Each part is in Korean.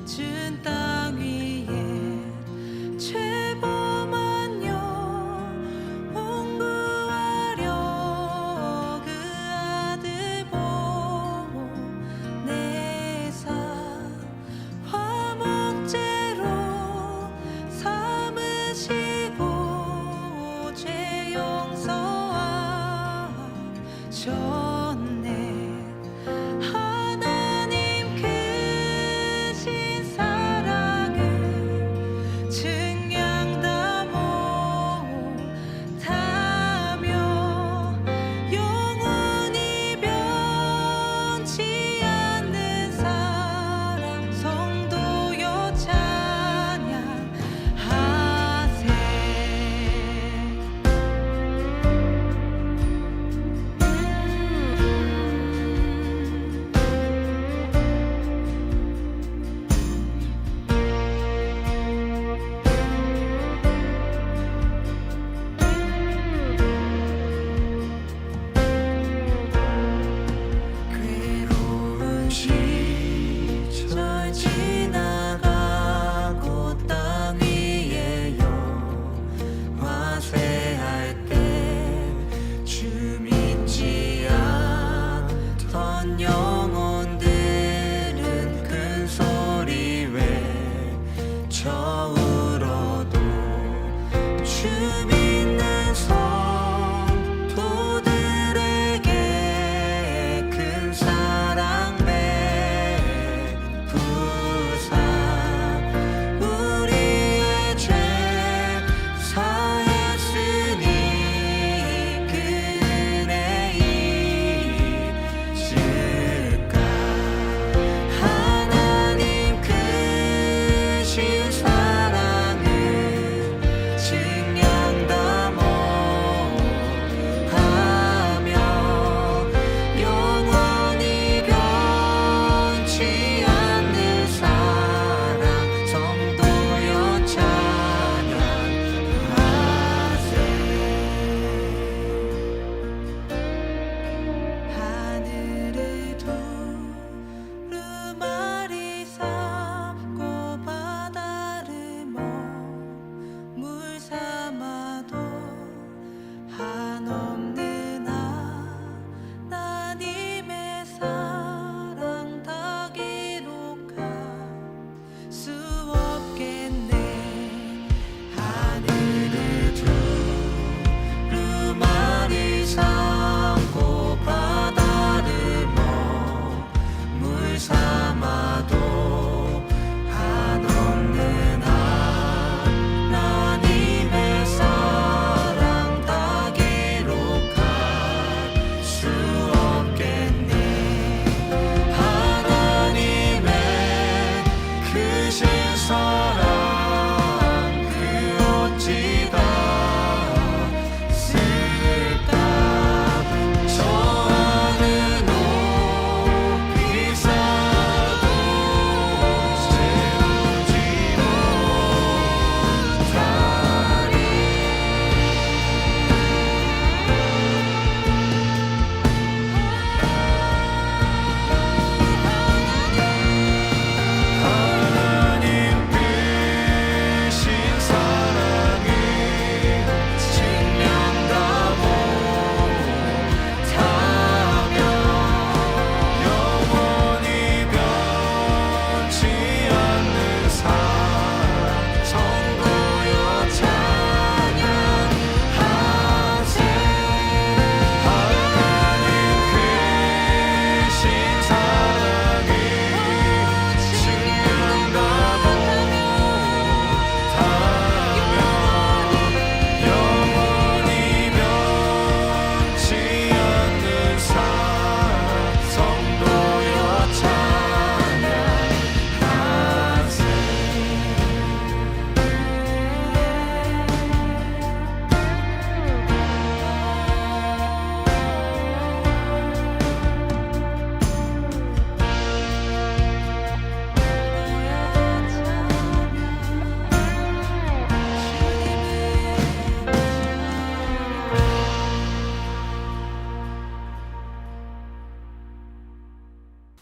진 땅 위에 죄범한 영혼 구하려 그 아들 보내사 화목제로 삼으시고 죄 용서하셨네. 하나님 크신 사랑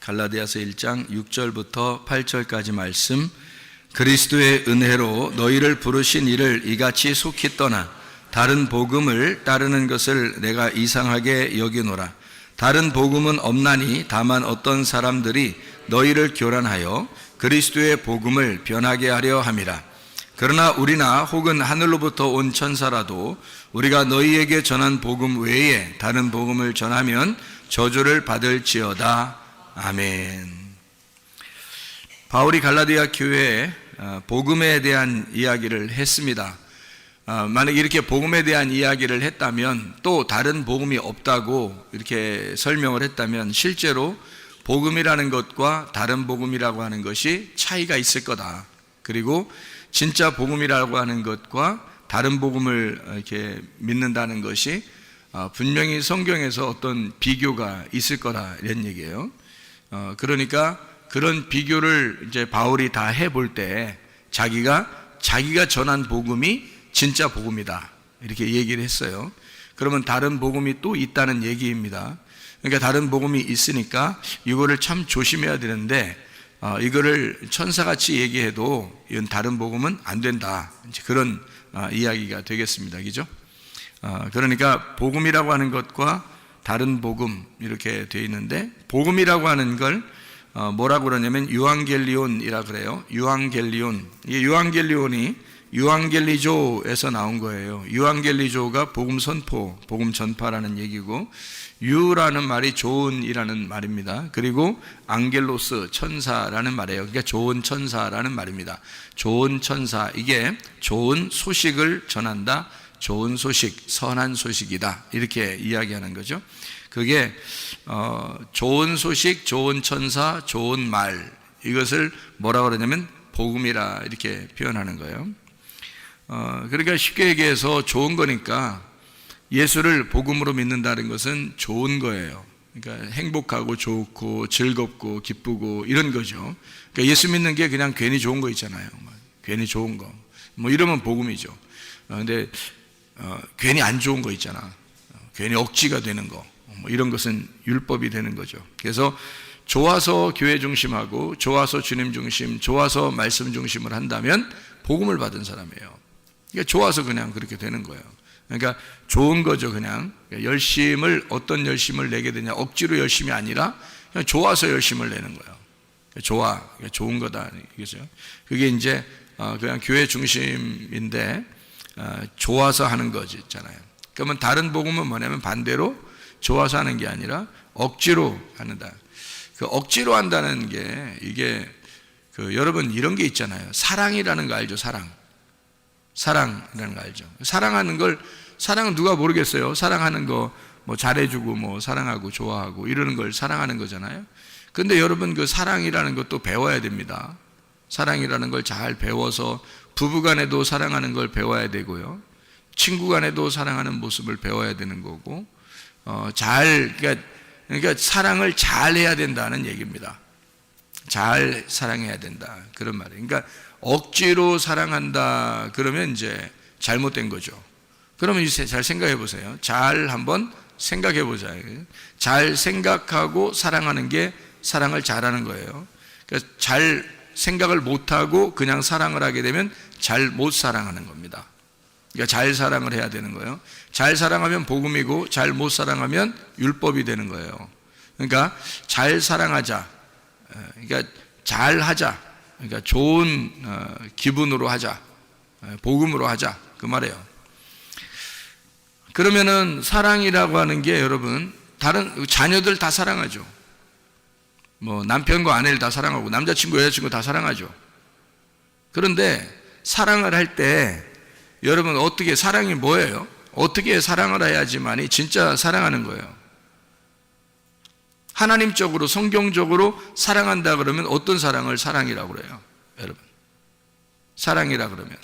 갈라디아서 1장 6절부터 8절까지 말씀. 그리스도의 은혜로 너희를 부르신 이를 이같이 속히 떠나 다른 복음을 따르는 것을 내가 이상하게 여기노라. 다른 복음은 없나니 다만 어떤 사람들이 너희를 교란하여 그리스도의 복음을 변하게 하려 함이라. 그러나 우리나 혹은 하늘로부터 온 천사라도 우리가 너희에게 전한 복음 외에 다른 복음을 전하면 저주를 받을지어다. 아멘. 바울이 갈라디아 교회에 복음에 대한 이야기를 했습니다. 만약 이렇게 복음에 대한 이야기를 했다면, 또 다른 복음이 없다고 이렇게 설명을 했다면 실제로 복음이라는 것과 다른 복음이라고 하는 것이 차이가 있을 거다. 그리고 진짜 복음이라고 하는 것과 다른 복음을 이렇게 믿는다는 것이 분명히 성경에서 어떤 비교가 있을 거라 이런 얘기예요. 그러니까 그런 비교를 이제 바울이 다 해볼 때 자기가 전한 복음이 진짜 복음이다 이렇게 얘기를 했어요. 그러면 다른 복음이 또 있다는 얘기입니다. 그러니까 다른 복음이 있으니까 이거를 참 조심해야 되는데, 이거를 천사같이 얘기해도 이건 다른 복음은 안 된다, 이제 그런 이야기가 되겠습니다. 그죠? 그러니까 복음이라고 하는 것과 다른 복음 이렇게 되어 있는데, 복음이라고 하는 걸 뭐라고 그러냐면 유앙겔리온이라 그래요. 유앙겔리온. 이게 유앙겔리온이 유앙겔리조에서 나온 거예요. 유앙겔리조가 복음 선포, 복음 전파라는 얘기고, 유라는 말이 좋은이라는 말입니다. 그리고 앙겔로스, 천사라는 말이에요. 그러니까 좋은 천사라는 말입니다. 좋은 천사, 이게 좋은 소식을 전한다, 좋은 소식, 선한 소식이다, 이렇게 이야기하는 거죠. 그게 좋은 소식, 좋은 천사, 좋은 말, 이것을 뭐라고 그러냐면 복음이라 이렇게 표현하는 거예요. 그러니까 쉽게 얘기해서 좋은 거니까 예수를 복음으로 믿는다는 것은 좋은 거예요. 그러니까 행복하고 좋고 즐겁고 기쁘고 이런 거죠. 그러니까 예수 믿는 게 그냥 괜히 좋은 거 있잖아요. 괜히 좋은 거, 뭐 이러면 복음이죠. 근데 괜히 안 좋은 거 있잖아. 괜히 억지가 되는 거, 뭐 이런 것은 율법이 되는 거죠. 그래서 좋아서 교회 중심하고 좋아서 주님 중심, 좋아서 말씀 중심을 한다면 복음을 받은 사람이에요. 그러니까 좋아서 그냥 그렇게 되는 거예요. 그러니까 좋은 거죠. 그냥 어떤 열심을 내게 되냐, 억지로 열심이 아니라 그냥 좋아서 열심을 내는 거예요. 좋은 거다, 이거죠. 그게 이제 그냥 교회 중심인데 좋아서 하는 거지 있잖아요. 그러면 다른 복음은 뭐냐면 반대로 좋아서 하는 게 아니라 억지로 한다. 그 억지로 한다는 게 이게 여러분 이런 게 있잖아요. 사랑이라는 거 알죠? 사랑이라는 거 알죠? 사랑은 누가 모르겠어요. 사랑하는 거 뭐 잘해주고 뭐 사랑하고 좋아하고 이러는 걸 사랑하는 거잖아요. 근데 여러분 그 사랑이라는 것도 배워야 됩니다. 사랑이라는 걸 잘 배워서 부부간에도 사랑하는 걸 배워야 되고요. 친구간에도 사랑하는 모습을 배워야 되는 거고, 그러니까 사랑을 잘 해야 된다는 얘기입니다. 잘 사랑해야 된다, 그런 말이에요. 그러니까 억지로 사랑한다 그러면 이제 잘못된 거죠. 그러면 이제 잘 생각해 보세요. 잘 한번 생각해 보자. 잘 생각하고 사랑하는 게 사랑을 잘하는 거예요. 그러니까 잘 생각을 못하고 그냥 사랑을 하게 되면 잘 못 사랑하는 겁니다. 그러니까 잘 사랑을 해야 되는 거예요. 잘 사랑하면 복음이고 잘 못 사랑하면 율법이 되는 거예요. 그러니까 잘 사랑하자, 그러니까 잘 하자, 그러니까 좋은 기분으로 하자, 복음으로 하자, 그 말이에요. 그러면은 사랑이라고 하는 게 여러분 다른 자녀들 다 사랑하죠. 뭐 남편과 아내를 다 사랑하고 남자친구 여자친구 다 사랑하죠. 그런데 사랑을 할 때 여러분 어떻게, 사랑이 뭐예요? 어떻게 사랑을 해야지만이 진짜 사랑하는 거예요. 하나님적으로 성경적으로 사랑한다 그러면 어떤 사랑을 사랑이라고 그래요? 여러분 사랑이라 그러면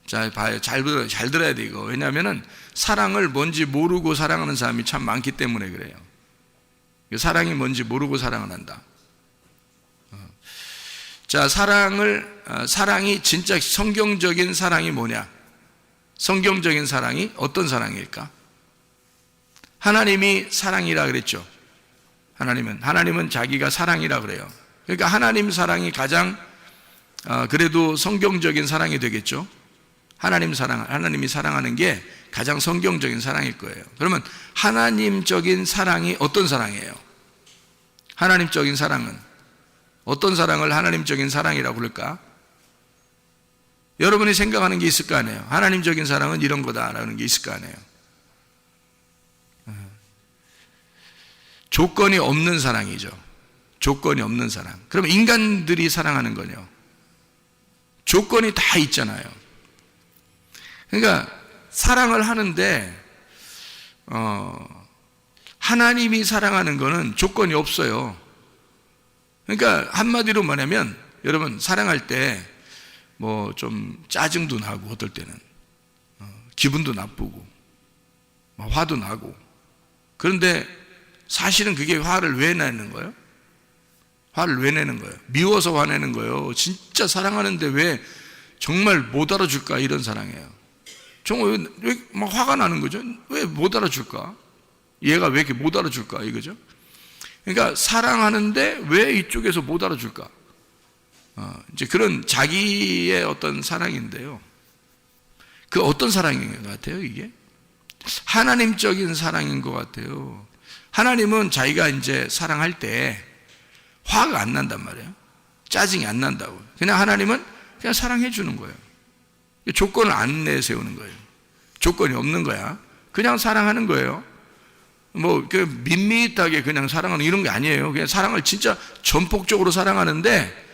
자, 봐요. 잘 들어야 돼, 이거. 왜냐하면은 사랑을 뭔지 모르고 사랑하는 사람이 참 많기 때문에 그래요. 사랑이 뭔지 모르고 사랑을 한다. 자, 사랑이 진짜 성경적인 사랑이 뭐냐? 성경적인 사랑이 어떤 사랑일까? 하나님이 사랑이라 그랬죠. 하나님은 자기가 사랑이라 그래요. 그러니까 하나님 사랑이 가장 그래도 성경적인 사랑이 되겠죠. 하나님이 사랑하는 게 가장 성경적인 사랑일 거예요. 그러면 하나님적인 사랑이 어떤 사랑이에요? 하나님적인 사랑은 어떤 사랑을 하나님적인 사랑이라고 부를까? 여러분이 생각하는 게 있을 거 아니에요. 하나님적인 사랑은 이런 거다라는 게 있을 거 아니에요. 조건이 없는 사랑이죠. 조건이 없는 사랑. 그럼 인간들이 사랑하는 거요. 조건이 다 있잖아요. 그러니까 사랑을 하는데 하나님이 사랑하는 거는 조건이 없어요. 그러니까 한마디로 말하면 여러분 사랑할 때 뭐 좀 짜증도 나고 어떨 때는 기분도 나쁘고 화도 나고 그런데 사실은 그게 화를 왜 내는 거예요? 화를 왜 내는 거예요? 미워서 화내는 거예요. 진짜 사랑하는데 왜 정말 못 알아줄까 이런 사랑이에요. 정말 왜 막 화가 나는 거죠? 왜 못 알아줄까? 얘가 왜 이렇게 못 알아줄까 이거죠? 그러니까 사랑하는데 왜 이쪽에서 못 알아줄까? 이제 그런 자기의 어떤 사랑인데요. 그 어떤 사랑인 것 같아요, 이게? 하나님적인 사랑인 것 같아요. 하나님은 자기가 이제 사랑할 때 화가 안 난단 말이에요. 짜증이 안 난다고. 그냥 하나님은 그냥 사랑해 주는 거예요. 조건을 안 내세우는 거예요. 조건이 없는 거야. 그냥 사랑하는 거예요. 뭐 밋밋하게 그냥 사랑하는 이런 게 아니에요. 그냥 사랑을 진짜 전폭적으로 사랑하는데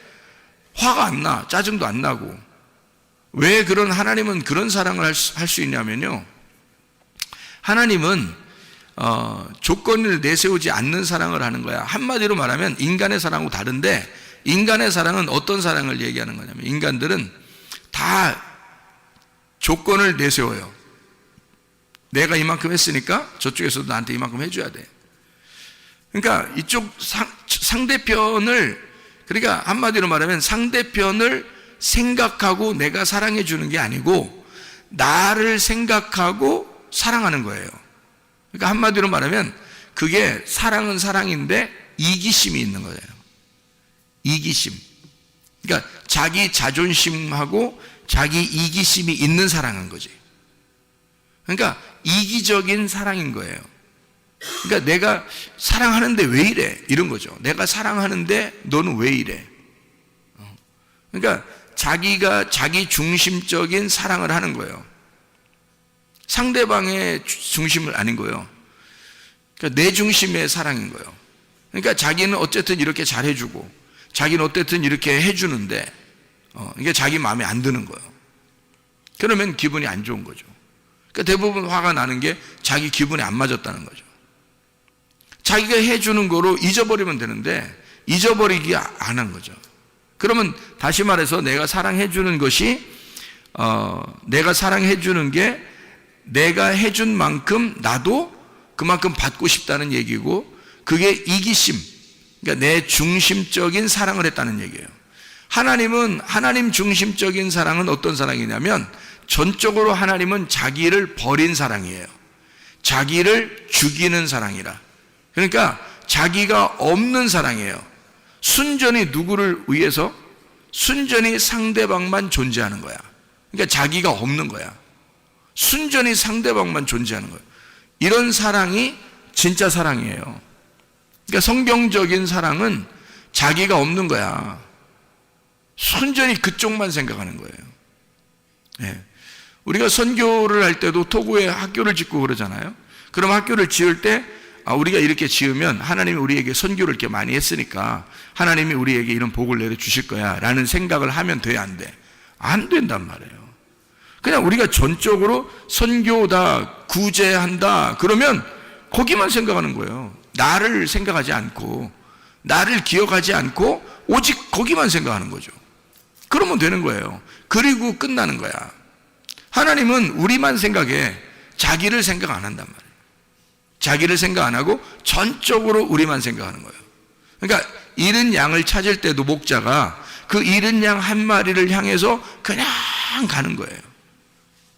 화가 안 나, 짜증도 안 나고. 왜 하나님은 그런 사랑을 할 수 있냐면요. 하나님은 조건을 내세우지 않는 사랑을 하는 거야. 한마디로 말하면 인간의 사랑하고 다른데 인간의 사랑은 어떤 사랑을 얘기하는 거냐면 인간들은 다 조건을 내세워요. 내가 이만큼 했으니까 저쪽에서도 나한테 이만큼 해줘야 돼. 그러니까 이쪽 상대편을 그러니까 한마디로 말하면 상대편을 생각하고 내가 사랑해 주는 게 아니고 나를 생각하고 사랑하는 거예요. 그러니까 한마디로 말하면 그게 사랑은 사랑인데 이기심이 있는 거예요. 이기심. 그러니까 자기 자존심하고 자기 이기심이 있는 사랑인 거지. 그러니까 이기적인 사랑인 거예요. 그러니까 내가 사랑하는데 왜 이래? 이런 거죠. 내가 사랑하는데 너는 왜 이래? 그러니까 자기가 자기 중심적인 사랑을 하는 거예요. 상대방의 중심을 아닌 거예요. 그러니까 내 중심의 사랑인 거예요. 그러니까 자기는 어쨌든 이렇게 잘해주고 자기는 어쨌든 이렇게 해주는데 이게 자기 마음에 안 드는 거예요. 그러면 기분이 안 좋은 거죠. 그러니까 대부분 화가 나는 게 자기 기분에 안 맞았다는 거죠. 자기가 해주는 거로 잊어버리면 되는데 잊어버리기 안 한 거죠. 그러면 다시 말해서 내가 사랑해주는 것이 내가 사랑해주는 게 내가 해준 만큼 나도 그만큼 받고 싶다는 얘기고 그게 이기심, 그러니까 내 중심적인 사랑을 했다는 얘기예요. 하나님은 하나님 중심적인 사랑은 어떤 사랑이냐면 전적으로 하나님은 자기를 버린 사랑이에요. 자기를 죽이는 사랑이라. 그러니까 자기가 없는 사랑이에요. 순전히 누구를 위해서? 순전히 상대방만 존재하는 거야. 그러니까 자기가 없는 거야. 순전히 상대방만 존재하는 거예요. 이런 사랑이 진짜 사랑이에요. 그러니까 성경적인 사랑은 자기가 없는 거야. 순전히 그쪽만 생각하는 거예요. 네. 우리가 선교를 할 때도 토고에 학교를 짓고 그러잖아요. 그럼 학교를 지을 때 우리가 이렇게 지으면 하나님이 우리에게 선교를 이렇게 많이 했으니까 하나님이 우리에게 이런 복을 내려주실 거야 라는 생각을 하면 돼, 안 돼? 안 된단 말이에요. 그냥 우리가 전적으로 선교다, 구제한다 그러면 거기만 생각하는 거예요. 나를 생각하지 않고 나를 기억하지 않고 오직 거기만 생각하는 거죠. 그러면 되는 거예요. 그리고 끝나는 거야. 하나님은 우리만 생각해. 자기를 생각 안 한단 말이에요. 자기를 생각 안 하고 전적으로 우리만 생각하는 거예요. 그러니까 잃은 양을 찾을 때도 목자가 그 잃은 양 한 마리를 향해서 그냥 가는 거예요.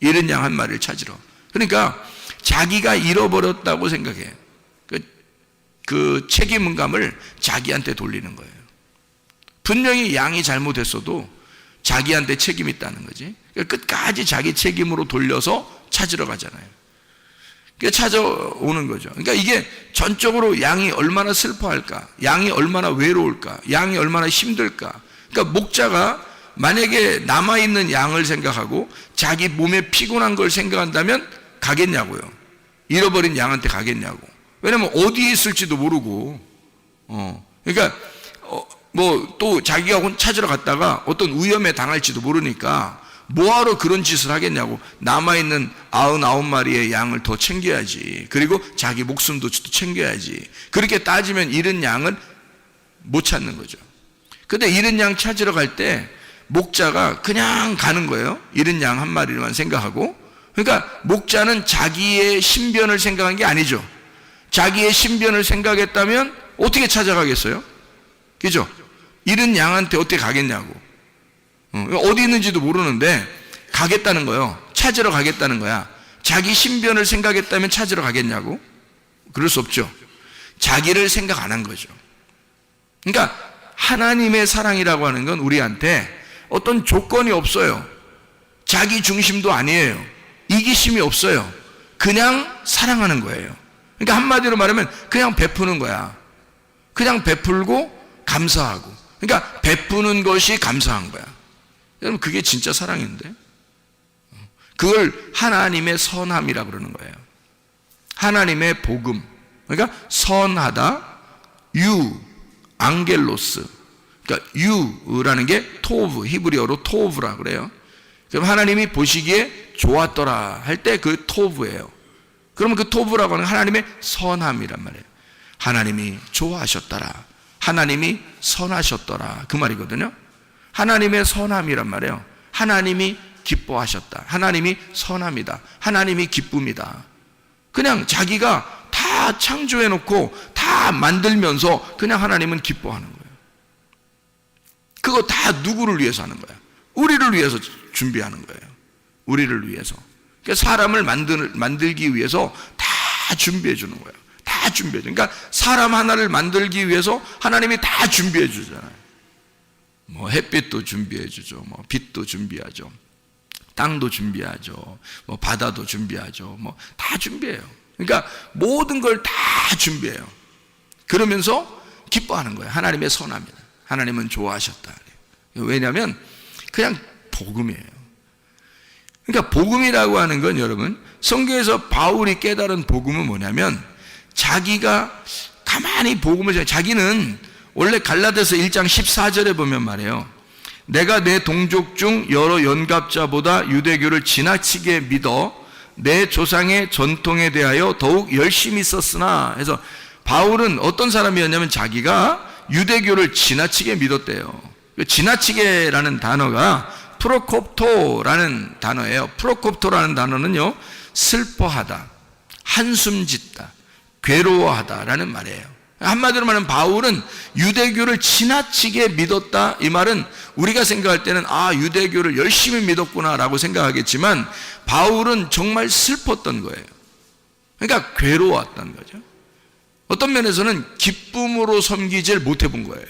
잃은 양 한 마리를 찾으러. 그러니까 자기가 잃어버렸다고 생각해. 그 책임감을 자기한테 돌리는 거예요. 분명히 양이 잘못했어도 자기한테 책임이 있다는 거지. 그러니까 끝까지 자기 책임으로 돌려서 찾으러 가잖아요. 그러니까 찾아오는 거죠. 그러니까 이게 전적으로 양이 얼마나 슬퍼할까, 양이 얼마나 외로울까, 양이 얼마나 힘들까. 그러니까 목자가 만약에 남아있는 양을 생각하고 자기 몸에 피곤한 걸 생각한다면 가겠냐고요. 잃어버린 양한테 가겠냐고. 왜냐면 어디에 있을지도 모르고, 그러니까 뭐 또 자기가 찾으러 갔다가 어떤 위험에 당할지도 모르니까 뭐하러 그런 짓을 하겠냐고. 남아있는 99마리의 양을 더 챙겨야지. 그리고 자기 목숨도 챙겨야지. 그렇게 따지면 잃은 양은 못 찾는 거죠. 근데 잃은 양 찾으러 갈 때 목자가 그냥 가는 거예요. 잃은 양 한 마리만 생각하고. 그러니까 목자는 자기의 신변을 생각한 게 아니죠. 자기의 신변을 생각했다면 어떻게 찾아가겠어요? 그죠? 잃은 양한테 어떻게 가겠냐고. 어디 있는지도 모르는데 가겠다는 거예요. 찾으러 가겠다는 거야. 자기 신변을 생각했다면 찾으러 가겠냐고? 그럴 수 없죠. 자기를 생각 안 한 거죠. 그러니까 하나님의 사랑이라고 하는 건 우리한테 어떤 조건이 없어요. 자기 중심도 아니에요. 이기심이 없어요. 그냥 사랑하는 거예요. 그러니까 한마디로 말하면 그냥 베푸는 거야. 그냥 베풀고 감사하고. 그러니까 베푸는 것이 감사한 거야. 여러분, 그게 진짜 사랑인데? 그걸 하나님의 선함이라고 그러는 거예요. 하나님의 복음. 그러니까 선하다, 앙겔로스. 그러니까 유라는 게 토브, 히브리어로 토브라 그래요. 그럼 하나님이 보시기에 좋았더라 할 때 그 토브예요. 그러면 그 토브라고 하는 하나님의 선함이란 말이에요. 하나님이 좋아하셨더라. 하나님이 선하셨더라. 그 말이거든요. 하나님의 선함이란 말이에요. 하나님이 기뻐하셨다. 하나님이 선함이다. 하나님이 기쁨이다. 그냥 자기가 다 창조해놓고 다 만들면서 그냥 하나님은 기뻐하는 거예요. 그거 다 누구를 위해서 하는 거야? 우리를 위해서 준비하는 거예요. 우리를 위해서. 그러니까 사람을 만들기 위해서 다 준비해 주는 거예요. 다 준비해 줘. 그러니까 사람 하나를 만들기 위해서 하나님이 다 준비해 주잖아요. 뭐 햇빛도 준비해 주죠. 뭐 빛도 준비하죠. 땅도 준비하죠. 뭐 바다도 준비하죠. 뭐 다 준비해요. 그러니까 모든 걸 다 준비해요. 그러면서 기뻐하는 거예요. 하나님의 선함이다. 하나님은 좋아하셨다. 왜냐하면 그냥 복음이에요. 그러니까 복음이라고 하는 건 여러분, 성경에서 바울이 깨달은 복음은 뭐냐면 자기가 가만히 복음을, 자기는 원래 갈라디아서 1장 14절에 보면 말이에요. 내가 내 동족 중 여러 연갑자보다 유대교를 지나치게 믿어 내 조상의 전통에 대하여 더욱 열심히 썼으나 해서 바울은 어떤 사람이었냐면 자기가 유대교를 지나치게 믿었대요. 지나치게라는 단어가 프로콥토라는 단어예요. 프로콥토라는 단어는요, 슬퍼하다, 한숨 짓다, 괴로워하다라는 말이에요. 한마디로 말하면 바울은 유대교를 지나치게 믿었다. 이 말은 우리가 생각할 때는 유대교를 열심히 믿었구나라고 생각하겠지만 바울은 정말 슬펐던 거예요. 그러니까 괴로웠던 거죠. 어떤 면에서는 기쁨으로 섬기질 못해 본 거예요.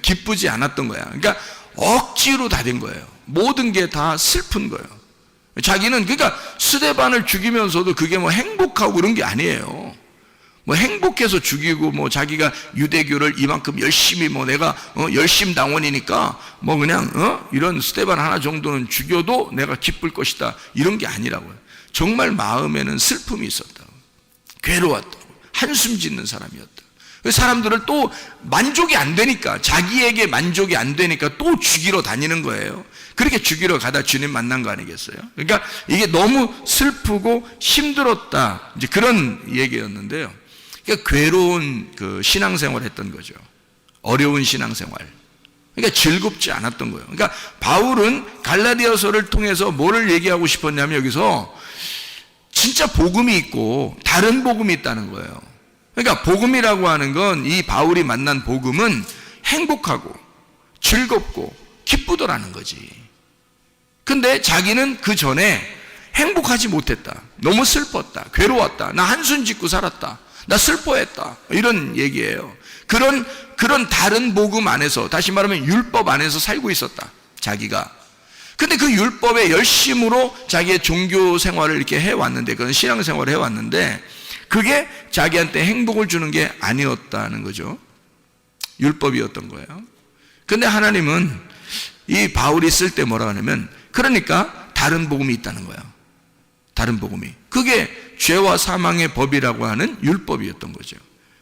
기쁘지 않았던 거야. 그러니까 억지로 다 된 거예요. 모든 게 다 슬픈 거예요. 자기는 그러니까 스데반을 죽이면서도 그게 뭐 행복하고 그런 게 아니에요. 뭐 행복해서 죽이고 뭐 자기가 유대교를 이만큼 열심히 뭐 내가 열심당원이니까 뭐 그냥 이런 스데반 하나 정도는 죽여도 내가 기쁠 것이다. 이런 게 아니라고요. 정말 마음에는 슬픔이 있었다. 괴로웠다. 한숨 짓는 사람이었다. 사람들을 또 만족이 안 되니까, 자기에게 만족이 안 되니까 또 죽이러 다니는 거예요. 그렇게 죽이러 가다 주님 만난 거 아니겠어요? 그러니까 이게 너무 슬프고 힘들었다. 이제 그런 얘기였는데요. 그러니까 괴로운 그 신앙생활을 했던 거죠. 어려운 신앙생활. 그러니까 즐겁지 않았던 거예요. 그러니까 바울은 갈라디아서를 통해서 뭐를 얘기하고 싶었냐면 여기서 진짜 복음이 있고 다른 복음이 있다는 거예요. 그러니까 복음이라고 하는 건, 이 바울이 만난 복음은 행복하고 즐겁고 기쁘더라는 거지. 근데 자기는 그 전에 행복하지 못했다. 너무 슬펐다. 괴로웠다. 나 한숨 짓고 살았다. 나 슬퍼했다. 이런 얘기예요. 그런 다른 복음 안에서, 다시 말하면 율법 안에서 살고 있었다. 자기가. 근데 그 율법의 열심으로 자기의 종교 생활을 이렇게 해왔는데, 그건 신앙 생활을 해왔는데, 그게 자기한테 행복을 주는 게 아니었다는 거죠. 율법이었던 거예요. 근데 하나님은 이 바울이 쓸 때 뭐라 하냐면, 그러니까 다른 복음이 있다는 거예요. 다른 복음이. 그게 죄와 사망의 법이라고 하는 율법이었던 거죠.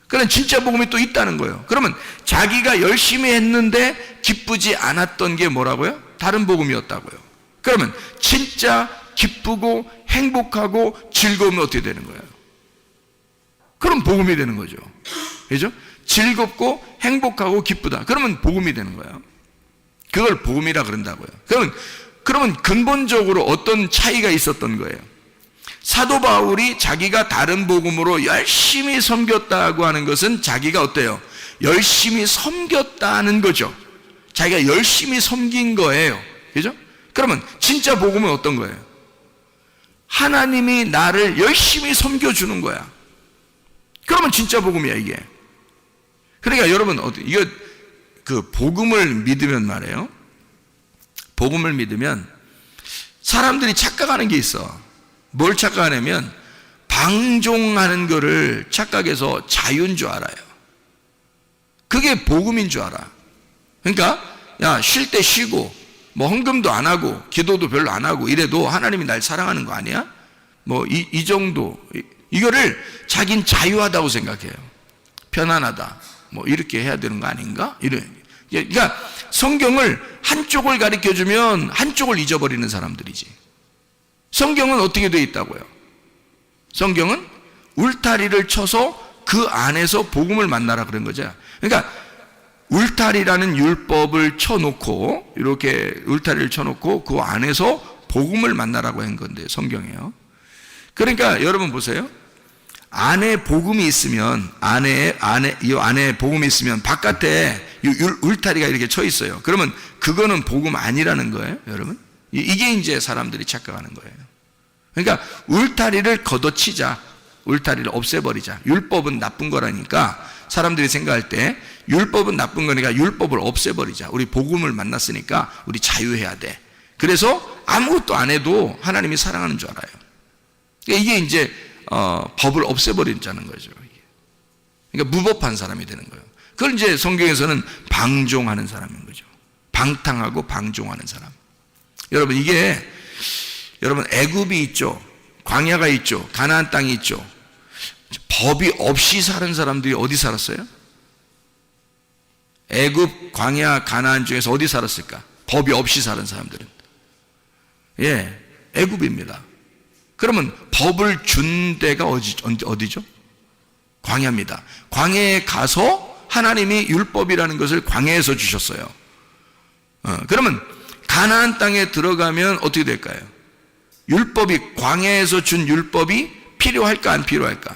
그런 진짜 복음이 또 있다는 거예요. 그러면 자기가 열심히 했는데 기쁘지 않았던 게 뭐라고요? 다른 복음이었다고요. 그러면 진짜 기쁘고 행복하고 즐거우면 어떻게 되는 거예요? 그럼 복음이 되는 거죠. 그죠? 즐겁고 행복하고 기쁘다. 그러면 복음이 되는 거예요. 그걸 복음이라 그런다고요. 그러면 근본적으로 어떤 차이가 있었던 거예요? 사도 바울이 자기가 다른 복음으로 열심히 섬겼다고 하는 것은 자기가 어때요? 열심히 섬겼다는 거죠. 자기가 열심히 섬긴 거예요. 그죠? 그러면 진짜 복음은 어떤 거예요? 하나님이 나를 열심히 섬겨주는 거야. 그러면 진짜 복음이야, 이게. 그러니까 여러분, 이거 그 복음을 믿으면 말이에요. 복음을 믿으면 사람들이 착각하는 게 있어. 뭘 착각하냐면 방종하는 거를 착각해서 자유인 줄 알아요. 그게 복음인 줄 알아. 그러니까 야, 쉴 때 쉬고 뭐 헌금도 안 하고 기도도 별로 안 하고 이래도 하나님이 날 사랑하는 거 아니야? 뭐 이 정도, 이거를 자긴 자유하다고 생각해요. 편안하다, 뭐 이렇게 해야 되는 거 아닌가? 그러니까 성경을 한쪽을 가르쳐주면 한쪽을 잊어버리는 사람들이지. 성경은 어떻게 되어 있다고요? 성경은 울타리를 쳐서 그 안에서 복음을 만나라 그런 거죠. 그러니까 울타리라는 율법을 쳐놓고, 이렇게 울타리를 쳐놓고 그 안에서 복음을 만나라고 한 건데, 성경이에요. 그러니까 여러분 보세요. 안에 복음이 있으면, 이 안에 복음이 있으면 바깥에 울타리가 이렇게 쳐 있어요. 그러면 그거는 복음 아니라는 거예요, 여러분. 이게 이제 사람들이 착각하는 거예요. 그러니까 울타리를 걷어치자, 울타리를 없애버리자. 율법은 나쁜 거라니까 사람들이 생각할 때 율법은 나쁜 거니까 율법을 없애버리자. 우리 복음을 만났으니까 우리 자유해야 돼. 그래서 아무것도 안 해도 하나님이 사랑하는 줄 알아요. 이게 이제 법을 없애버리자는 거죠. 그러니까 무법한 사람이 되는 거예요. 그걸 이제 성경에서는 방종하는 사람인 거죠. 방탕하고 방종하는 사람. 여러분, 여러분 애굽이 있죠. 광야가 있죠. 가나안 땅이 있죠. 법이 없이 사는 사람들이 어디 살았어요? 애굽, 광야, 가나안 중에서 어디 살았을까? 법이 없이 사는 사람들은. 애굽입니다. 그러면 법을 준 데가 어디죠? 광야입니다. 광야에 가서 하나님이 율법이라는 것을 광야에서 주셨어요. 그러면 가나안 땅에 들어가면 어떻게 될까요? 율법이, 광야에서 준 율법이 필요할까 안 필요할까?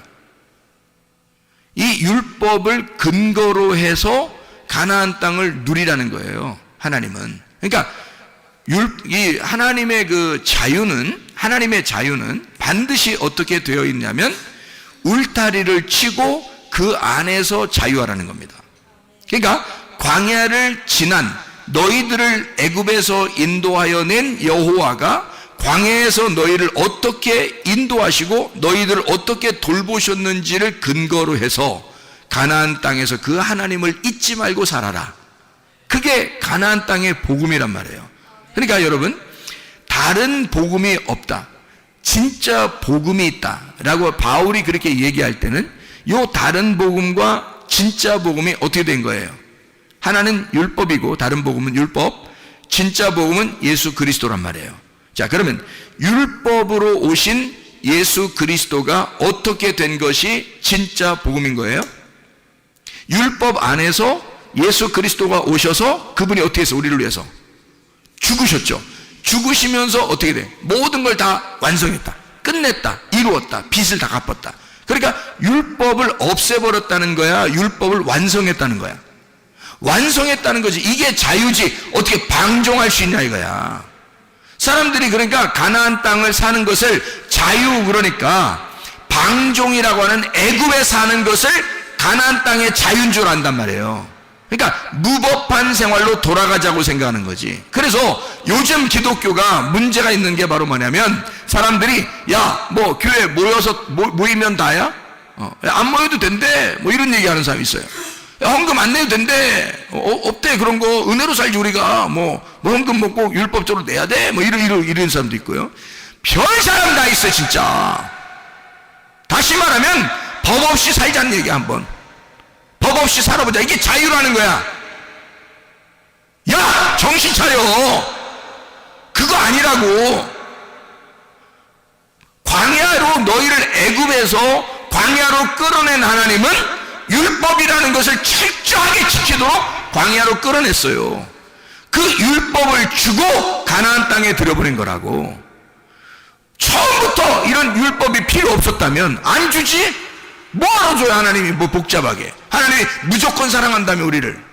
이 율법을 근거로 해서 가나안 땅을 누리라는 거예요, 하나님은. 그러니까 이 하나님의 하나님의 자유는 반드시 어떻게 되어 있냐면 울타리를 치고 그 안에서 자유하라는 겁니다. 그러니까 광야를 지난 너희들을 애굽에서 인도하여 낸 여호와가 광야에서 너희를 어떻게 인도하시고 너희들을 어떻게 돌보셨는지를 근거로 해서 가나안 땅에서 그 하나님을 잊지 말고 살아라. 그게 가나안 땅의 복음이란 말이에요. 그러니까 여러분, 다른 복음이 없다, 진짜 복음이 있다라고 바울이 그렇게 얘기할 때는 이 다른 복음과 진짜 복음이 어떻게 된 거예요? 하나는 율법이고 다른 복음은 율법, 진짜 복음은 예수 그리스도란 말이에요. 자, 그러면 율법으로 오신 예수 그리스도가 어떻게 된 것이 진짜 복음인 거예요? 율법 안에서 예수 그리스도가 오셔서 그분이 어떻게 해서 우리를 위해서 죽으셨죠. 죽으시면서 어떻게 돼? 모든 걸 다 완성했다, 끝냈다, 이루었다, 빚을 다 갚았다. 그러니까 율법을 없애버렸다는 거야, 율법을 완성했다는 거야. 완성했다는 거지. 이게 자유지. 어떻게 방종할 수 있냐 이거야. 사람들이 그러니까 가나안 땅을 사는 것을 자유, 그러니까 광종이라고 하는 애굽에 사는 것을 가나안 땅의 자유인 줄 안단 말이에요. 그러니까 무법한 생활로 돌아가자고 생각하는 거지. 그래서 요즘 기독교가 문제가 있는 게 바로 뭐냐면, 사람들이 야 뭐 교회 모여서 모이면 다야? 안 모여도 된대, 뭐 이런 얘기하는 사람이 있어요. 야, 헌금 안 내도 된대, 없대, 그런 거 은혜로 살지 우리가, 뭐 헌금 먹고 율법적으로 내야 돼, 뭐 이런 사람도 있고요. 별 사람 다 있어 진짜. 다시 말하면 법 없이 살자는 얘기야. 한번 법 없이 살아보자. 이게 자유라는 거야. 야 정신 차려. 그거 아니라고. 광야로 너희를 애굽에서 광야로 끌어낸 하나님은 율법이라는 것을 철저하게 지키도록 광야로 끌어냈어요. 그 율법을 주고 가나안 땅에 들여보낸 거라고. 처음부터 이런 율법이 필요 없었다면 안 주지? 뭐하러 줘요 하나님이, 뭐 복잡하게. 하나님이 무조건 사랑한다며 우리를.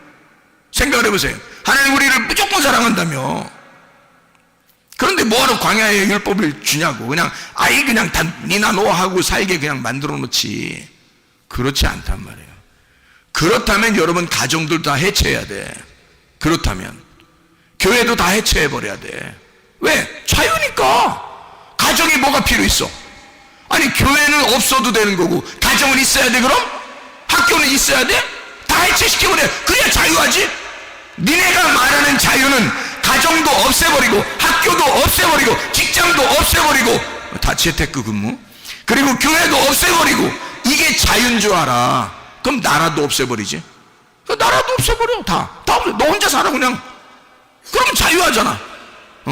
생각을 해보세요. 하나님 우리를 무조건 사랑한다며. 그런데 뭐하러 광야에 율법을 주냐고. 그냥 아이 그냥 다 니나 너 하고 살게 그냥 만들어 놓지. 그렇지 않단 말이에요. 그렇다면 여러분 가정들 다 해체해야 돼. 그렇다면 교회도 다 해체해버려야 돼. 왜? 자유니까. 가정이 뭐가 필요 있어? 아니 교회는 없어도 되는 거고 가정은 있어야 돼. 그럼? 학교는 있어야 돼? 다 해체시켜버려. 그래야 자유하지. 니네가 말하는 자유는 가정도 없애버리고 학교도 없애버리고 직장도 없애버리고 다 재테크 근무, 그리고 교회도 없애버리고, 이게 자유인 줄 알아. 그럼 나라도 없애버리지. 나라도 없애버려. 다 없애. 너 혼자 살아 그냥. 그러면 자유하잖아.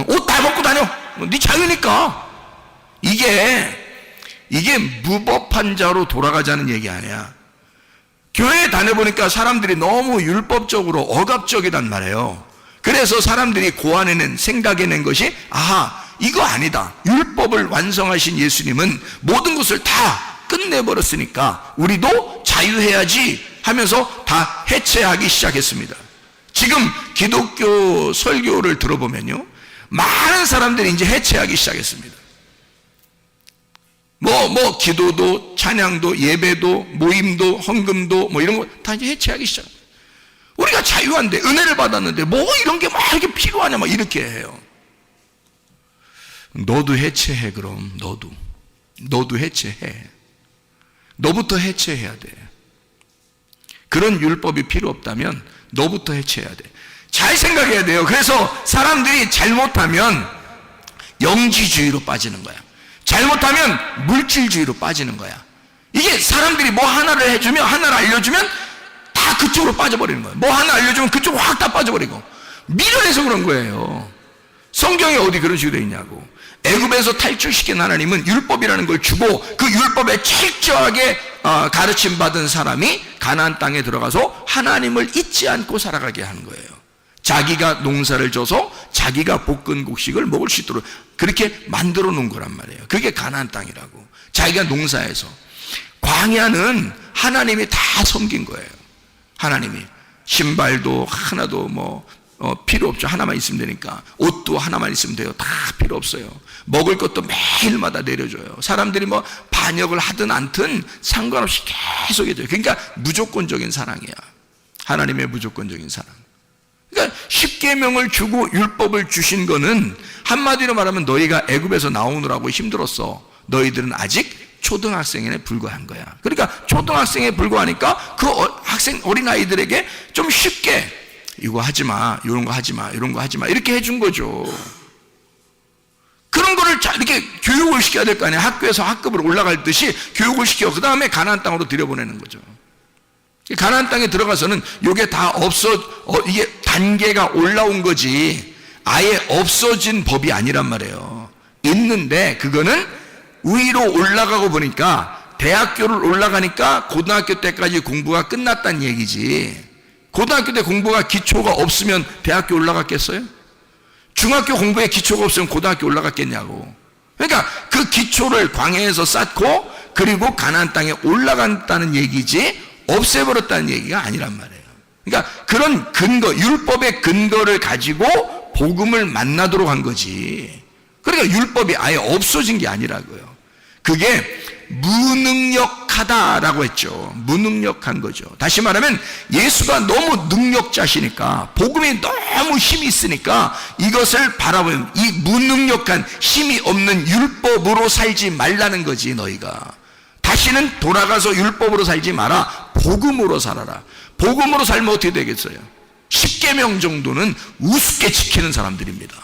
옷 다 벗고 다녀. 네 자유니까. 이게 무법한 자로 돌아가자는 얘기 아니야. 교회에 다녀보니까 사람들이 너무 율법적으로 억압적이란 말이에요. 그래서 사람들이 고안해낸, 생각해낸 것이, 아하, 이거 아니다. 율법을 완성하신 예수님은 모든 것을 다 끝내버렸으니까 우리도 자유해야지 하면서 다 해체하기 시작했습니다. 지금 기독교 설교를 들어보면요, 많은 사람들이 이제 해체하기 시작했습니다. 뭐 기도도, 찬양도, 예배도, 모임도, 헌금도 뭐 이런 거 다 이제 해체하기 시작. 우리가 자유한데, 은혜를 받았는데 뭐 이런 게 막 이렇게 필요하냐 막 이렇게 해요. 너도 해체해. 그럼 너도 해체해. 너부터 해체해야 돼. 그런 율법이 필요 없다면 너부터 해체해야 돼. 잘 생각해야 돼요. 그래서 사람들이 잘못하면 영지주의로 빠지는 거야. 잘못하면 물질주의로 빠지는 거야. 이게 사람들이 뭐 하나를 해주면, 하나를 알려주면 다 그쪽으로 빠져버리는 거예요. 뭐 하나 알려주면 그쪽으로 확 다 빠져버리고. 미련해서 그런 거예요. 성경에 어디 그런 식으로 되어 있냐고. 애굽에서 탈출시킨 하나님은 율법이라는 걸 주고 그 율법에 철저하게 가르침 받은 사람이 가나안 땅에 들어가서 하나님을 잊지 않고 살아가게 하는 거예요. 자기가 농사를 져서 자기가 볶은 곡식을 먹을 수 있도록 그렇게 만들어 놓은 거란 말이에요. 그게 가나안 땅이라고. 자기가 농사해서. 광야는 하나님이 다 섬긴 거예요. 하나님이. 신발도 하나도 필요 없죠. 하나만 있으면 되니까. 옷도 하나만 있으면 돼요. 다 필요 없어요. 먹을 것도 매일마다 내려줘요. 사람들이 반역을 하든 않든 상관없이 계속 해줘요. 그러니까 무조건적인 사랑이야. 하나님의 무조건적인 사랑. 그러니까 십계명을 주고 율법을 주신 거는 한마디로 말하면 너희가 애굽에서 나오느라고 힘들었어. 너희들은 아직 초등학생에 불과한 거야. 그러니까 초등학생에 불과하니까 그 학생 어린아이들에게 좀 쉽게 이거 하지 마, 이런 거 하지 마, 이런 거 하지 마, 이렇게 해준 거죠. 그런 거를 이렇게 교육을 시켜야 될 거 아니에요. 학교에서 학급을 올라갈 듯이 교육을 시켜 그 다음에 가나안 땅으로 들여보내는 거죠. 가나안 땅에 들어가서는 이게 다 이게 단계가 올라온 거지 아예 없어진 법이 아니란 말이에요. 있는데 그거는 위로 올라가고 보니까 대학교를 올라가니까 고등학교 때까지 공부가 끝났다는 얘기지. 고등학교 때 공부가 기초가 없으면 대학교 올라갔겠어요? 중학교 공부에 기초가 없으면 고등학교 올라갔겠냐고. 그러니까 그 기초를 광야에서 쌓고 그리고 가나안 땅에 올라간다는 얘기지 없애버렸다는 얘기가 아니란 말이에요. 그러니까 그런 근거, 율법의 근거를 가지고 복음을 만나도록 한 거지. 그러니까 율법이 아예 없어진 게 아니라고요. 그게 무능력하다라고 했죠. 무능력한 거죠. 다시 말하면 예수가 너무 능력자시니까, 복음이 너무 힘이 있으니까 이것을 바라보면 이 무능력한 힘이 없는 율법으로 살지 말라는 거지. 너희가 다시는 돌아가서 율법으로 살지 마라. 복음으로 살아라. 복음으로 살면 어떻게 되겠어요? 10계명 정도는 우습게 지키는 사람들입니다.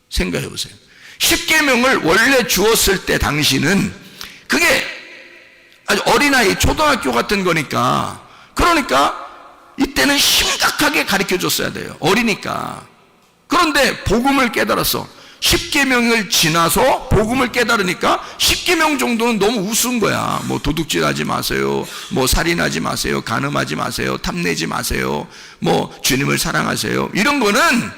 생각해 보세요. 10계명을 원래 주었을 때 당시는 그게 아주 어린아이, 초등학교 같은 거니까, 그러니까 이때는 심각하게 가르쳐 줬어야 돼요. 어리니까. 그런데 복음을 깨달았어. 10계명을 지나서 복음을 깨달으니까 10계명 정도는 너무 우스운 거야. 뭐 도둑질하지 마세요, 뭐 살인하지 마세요, 간음하지 마세요, 탐내지 마세요, 뭐 주님을 사랑하세요, 이런 거는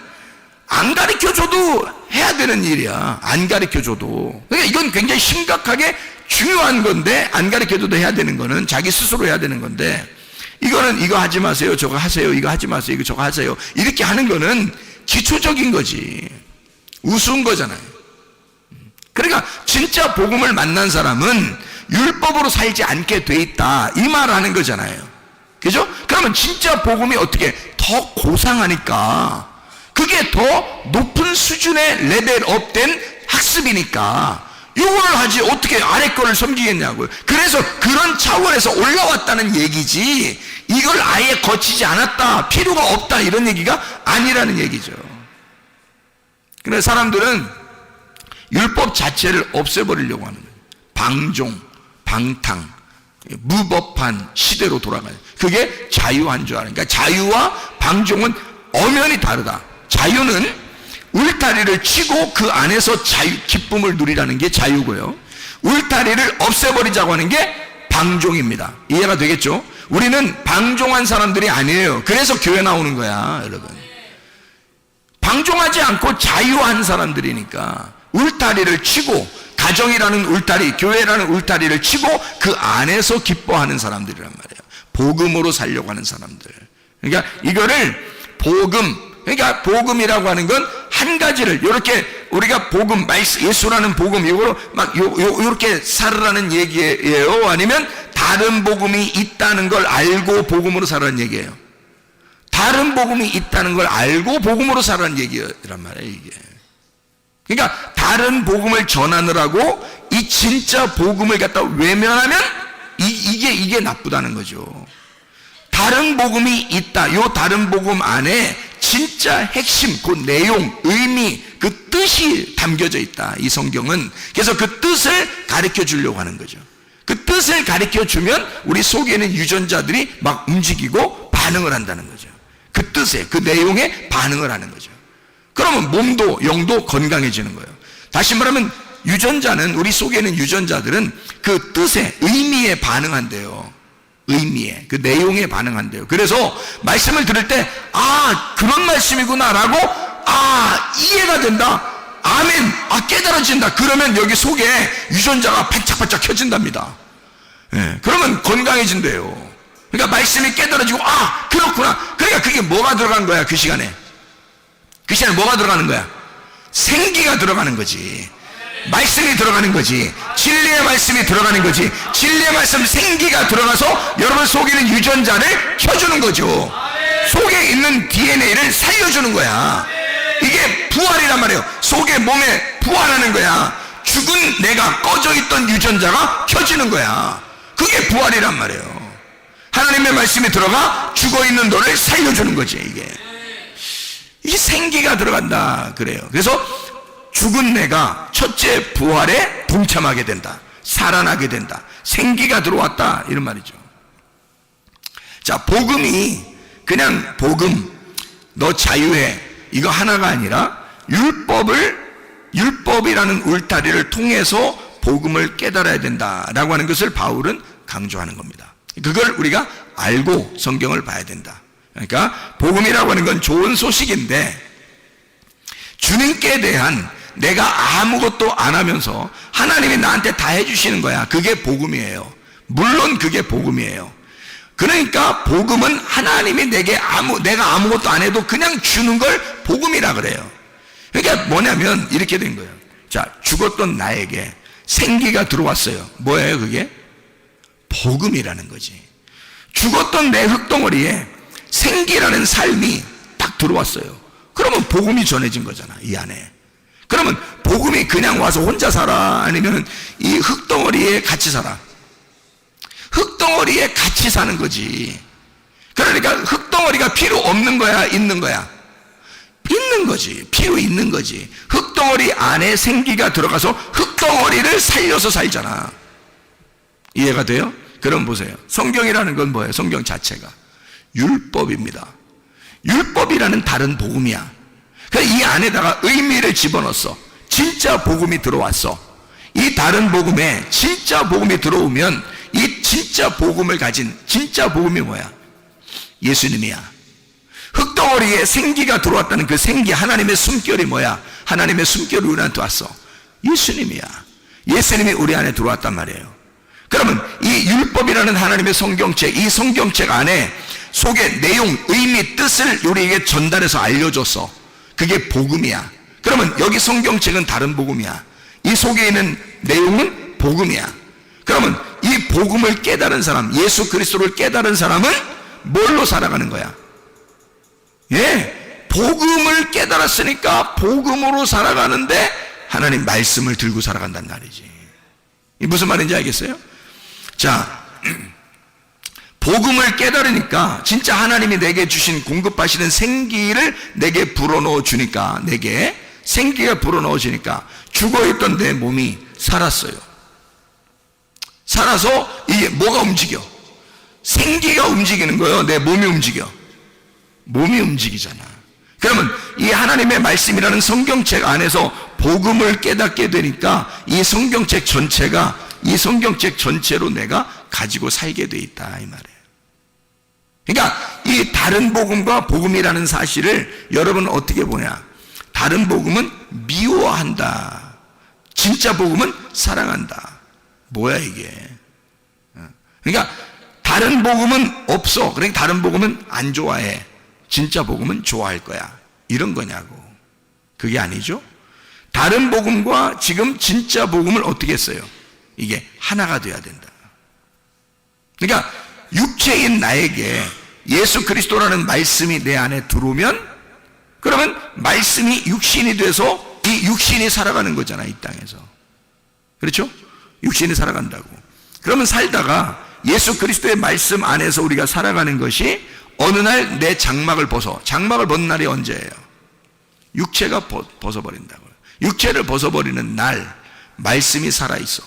안 가르쳐줘도 해야 되는 일이야. 안 가르쳐줘도. 그러니까 이건 굉장히 심각하게 중요한 건데, 안 가르쳐줘도 해야 되는 거는 자기 스스로 해야 되는 건데, 이거는 이거 하지 마세요, 저거 하세요, 이거 하지 마세요, 이거 저거 하세요, 이렇게 하는 거는 기초적인 거지. 우스운 거잖아요. 그러니까 진짜 복음을 만난 사람은 율법으로 살지 않게 돼 있다, 이 말하는 거잖아요. 그죠? 그러면 진짜 복음이 어떻게 더 고상하니까, 그게 더 높은 수준의 레벨업된 학습이니까 이거를 하지 어떻게 아래 거를 섬기겠냐고요. 그래서 그런 차원에서 올라왔다는 얘기지, 이걸 아예 거치지 않았다, 필요가 없다, 이런 얘기가 아니라는 얘기죠. 근데 사람들은 율법 자체를 없애버리려고 하는 거예요. 방종, 방탕, 무법한 시대로 돌아가요. 그게 자유한 줄 아는. 그러니까 자유와 방종은 엄연히 다르다. 자유는 울타리를 치고 그 안에서 기쁨을 누리라는 게 자유고요, 울타리를 없애버리자고 하는 게 방종입니다. 이해가 되겠죠? 우리는 방종한 사람들이 아니에요. 그래서 교회 나오는 거야, 여러분. 방종하지 않고 자유한 사람들이니까 울타리를 치고, 가정이라는 울타리, 교회라는 울타리를 치고 그 안에서 기뻐하는 사람들이란 말이에요. 복음으로 살려고 하는 사람들. 그러니까 이거를 그러니까 복음이라고 하는 건 한 가지를, 이렇게 우리가 복음, 예수라는 복음, 이거로 막 이렇게 살으라는 얘기예요? 아니면 다른 복음이 있다는 걸 알고 복음으로 살라는 얘기예요? 다른 복음이 있다는 걸 알고 복음으로 살라는 얘기란 말이에요, 이게. 그러니까 다른 복음을 전하느라고 이 진짜 복음을 갖다 외면하면 이게 나쁘다는 거죠. 다른 복음이 있다. 요 다른 복음 안에 진짜 핵심, 그 내용, 의미, 그 뜻이 담겨져 있다, 이 성경은. 그래서 그 뜻을 가르쳐 주려고 하는 거죠. 그 뜻을 가르쳐 주면 우리 속에 있는 유전자들이 막 움직이고 반응을 한다는 거죠. 그 뜻에, 그 내용에 반응을 하는 거죠. 그러면 몸도 영도 건강해지는 거예요. 다시 말하면 유전자는, 우리 속에 있는 유전자들은 그 뜻에, 의미에 반응한대요. 의미에, 그 내용에 반응한대요. 그래서 말씀을 들을 때, 아, 그런 말씀이구나 라고, 아, 이해가 된다, 아멘, 아, 깨달아진다, 그러면 여기 속에 유전자가 반짝반짝 켜진답니다. 예, 그러면 건강해진대요. 그러니까 말씀이 깨달아지고, 아, 그렇구나. 그러니까 그게 뭐가 들어간 거야, 그 시간에? 그 시간에 뭐가 들어가는 거야? 생기가 들어가는 거지. 말씀이 들어가는 거지. 진리의 말씀이 들어가는 거지. 진리의 말씀, 생기가 들어가서 여러분 속에 있는 유전자를 켜주는 거죠. 속에 있는 DNA를 살려주는 거야. 이게 부활이란 말이에요. 속에 몸에 부활하는 거야. 죽은 내가, 꺼져 있던 유전자가 켜지는 거야. 그게 부활이란 말이에요. 하나님의 말씀이 들어가 죽어 있는 너를 살려주는 거지. 이게 생기가 들어간다 그래요. 그래서 죽은 내가 첫째 부활에 동참하게 된다, 살아나게 된다, 생기가 들어왔다, 이런 말이죠. 자, 복음이 그냥 복음, 너 자유해, 이거 하나가 아니라 율법이라는 울타리를 통해서 복음을 깨달아야 된다라고 하는 것을 바울은 강조하는 겁니다. 그걸 우리가 알고 성경을 봐야 된다. 그러니까 복음이라고 하는 건 좋은 소식인데, 주님께 대한 내가 아무것도 안 하면서 하나님이 나한테 다 해주시는 거야. 그게 복음이에요. 물론 그게 복음이에요. 그러니까 복음은 하나님이 내가 아무것도 안 해도 그냥 주는 걸 복음이라 그래요. 그러니까 뭐냐면 이렇게 된 거예요. 자, 죽었던 나에게 생기가 들어왔어요. 뭐예요 그게? 복음이라는 거지. 죽었던 내 흙덩어리에 생기라는 삶이 딱 들어왔어요. 그러면 복음이 전해진 거잖아, 이 안에. 그러면 복음이 그냥 와서 혼자 살아? 아니면 이 흙덩어리에 같이 살아? 흙덩어리에 같이 사는 거지. 그러니까 흙덩어리가 필요 없는 거야, 있는 거야? 있는 거지. 필요 있는 거지. 흙덩어리 안에 생기가 들어가서 흙덩어리를 살려서 살잖아. 이해가 돼요? 그럼 보세요. 성경이라는 건 뭐예요? 성경 자체가 율법입니다. 율법이라는 다른 복음이야. 그래서 이 안에다가 의미를 집어넣었어. 진짜 복음이 들어왔어. 이 다른 복음에 진짜 복음이 들어오면 이 진짜 복음을 가진 진짜 복음이 뭐야? 예수님이야. 흙덩어리에 생기가 들어왔다는 그 생기, 하나님의 숨결이 뭐야? 하나님의 숨결이 우리한테 왔어. 예수님이야. 예수님이 우리 안에 들어왔단 말이에요. 그러면 이 율법이라는 하나님의 성경책, 이 성경책 안에 속의 내용, 의미, 뜻을 우리에게 전달해서 알려줬어. 그게 복음이야. 그러면 여기 성경책은 다른 복음이야. 이 속에 있는 내용은 복음이야. 그러면 이 복음을 깨달은 사람, 예수 그리스도를 깨달은 사람은 뭘로 살아가는 거야? 예, 복음을 깨달았으니까 복음으로 살아가는데 하나님 말씀을 들고 살아간다는 말이지. 이 무슨 말인지 알겠어요? 자, 복음을 깨달으니까 진짜 하나님이 내게 주신 공급하시는 생기를 내게 불어넣어 주니까, 내게 생기가 불어넣어 주니까 죽어있던 내 몸이 살았어요. 살아서 이게 뭐가 움직여? 생기가 움직이는 거예요. 내 몸이 움직여. 몸이 움직이잖아. 그러면 이 하나님의 말씀이라는 성경책 안에서 복음을 깨닫게 되니까 이 성경책 전체가, 이 성경책 전체로 내가 가지고 살게 돼 있다, 이 말이에요. 그러니까 이 다른 복음과 복음이라는 사실을 여러분은 어떻게 보냐? 다른 복음은 미워한다. 진짜 복음은 사랑한다. 뭐야 이게? 그러니까 다른 복음은 없어. 그러니까 다른 복음은 안 좋아해. 진짜 복음은 좋아할 거야. 이런 거냐고. 그게 아니죠. 다른 복음과 지금 진짜 복음을 어떻게 했어요? 이게 하나가 돼야 된다. 그러니까 육체인 나에게 예수 그리스도라는 말씀이 내 안에 들어오면, 그러면 말씀이 육신이 돼서 이 육신이 살아가는 거잖아, 이 땅에서. 그렇죠? 육신이 살아간다고. 그러면 살다가 예수 그리스도의 말씀 안에서 우리가 살아가는 것이 어느 날 내 장막을 벗어. 장막을 벗는 날이 언제예요? 육체가 벗어버린다고요. 육체를 벗어버리는 날 말씀이 살아있어.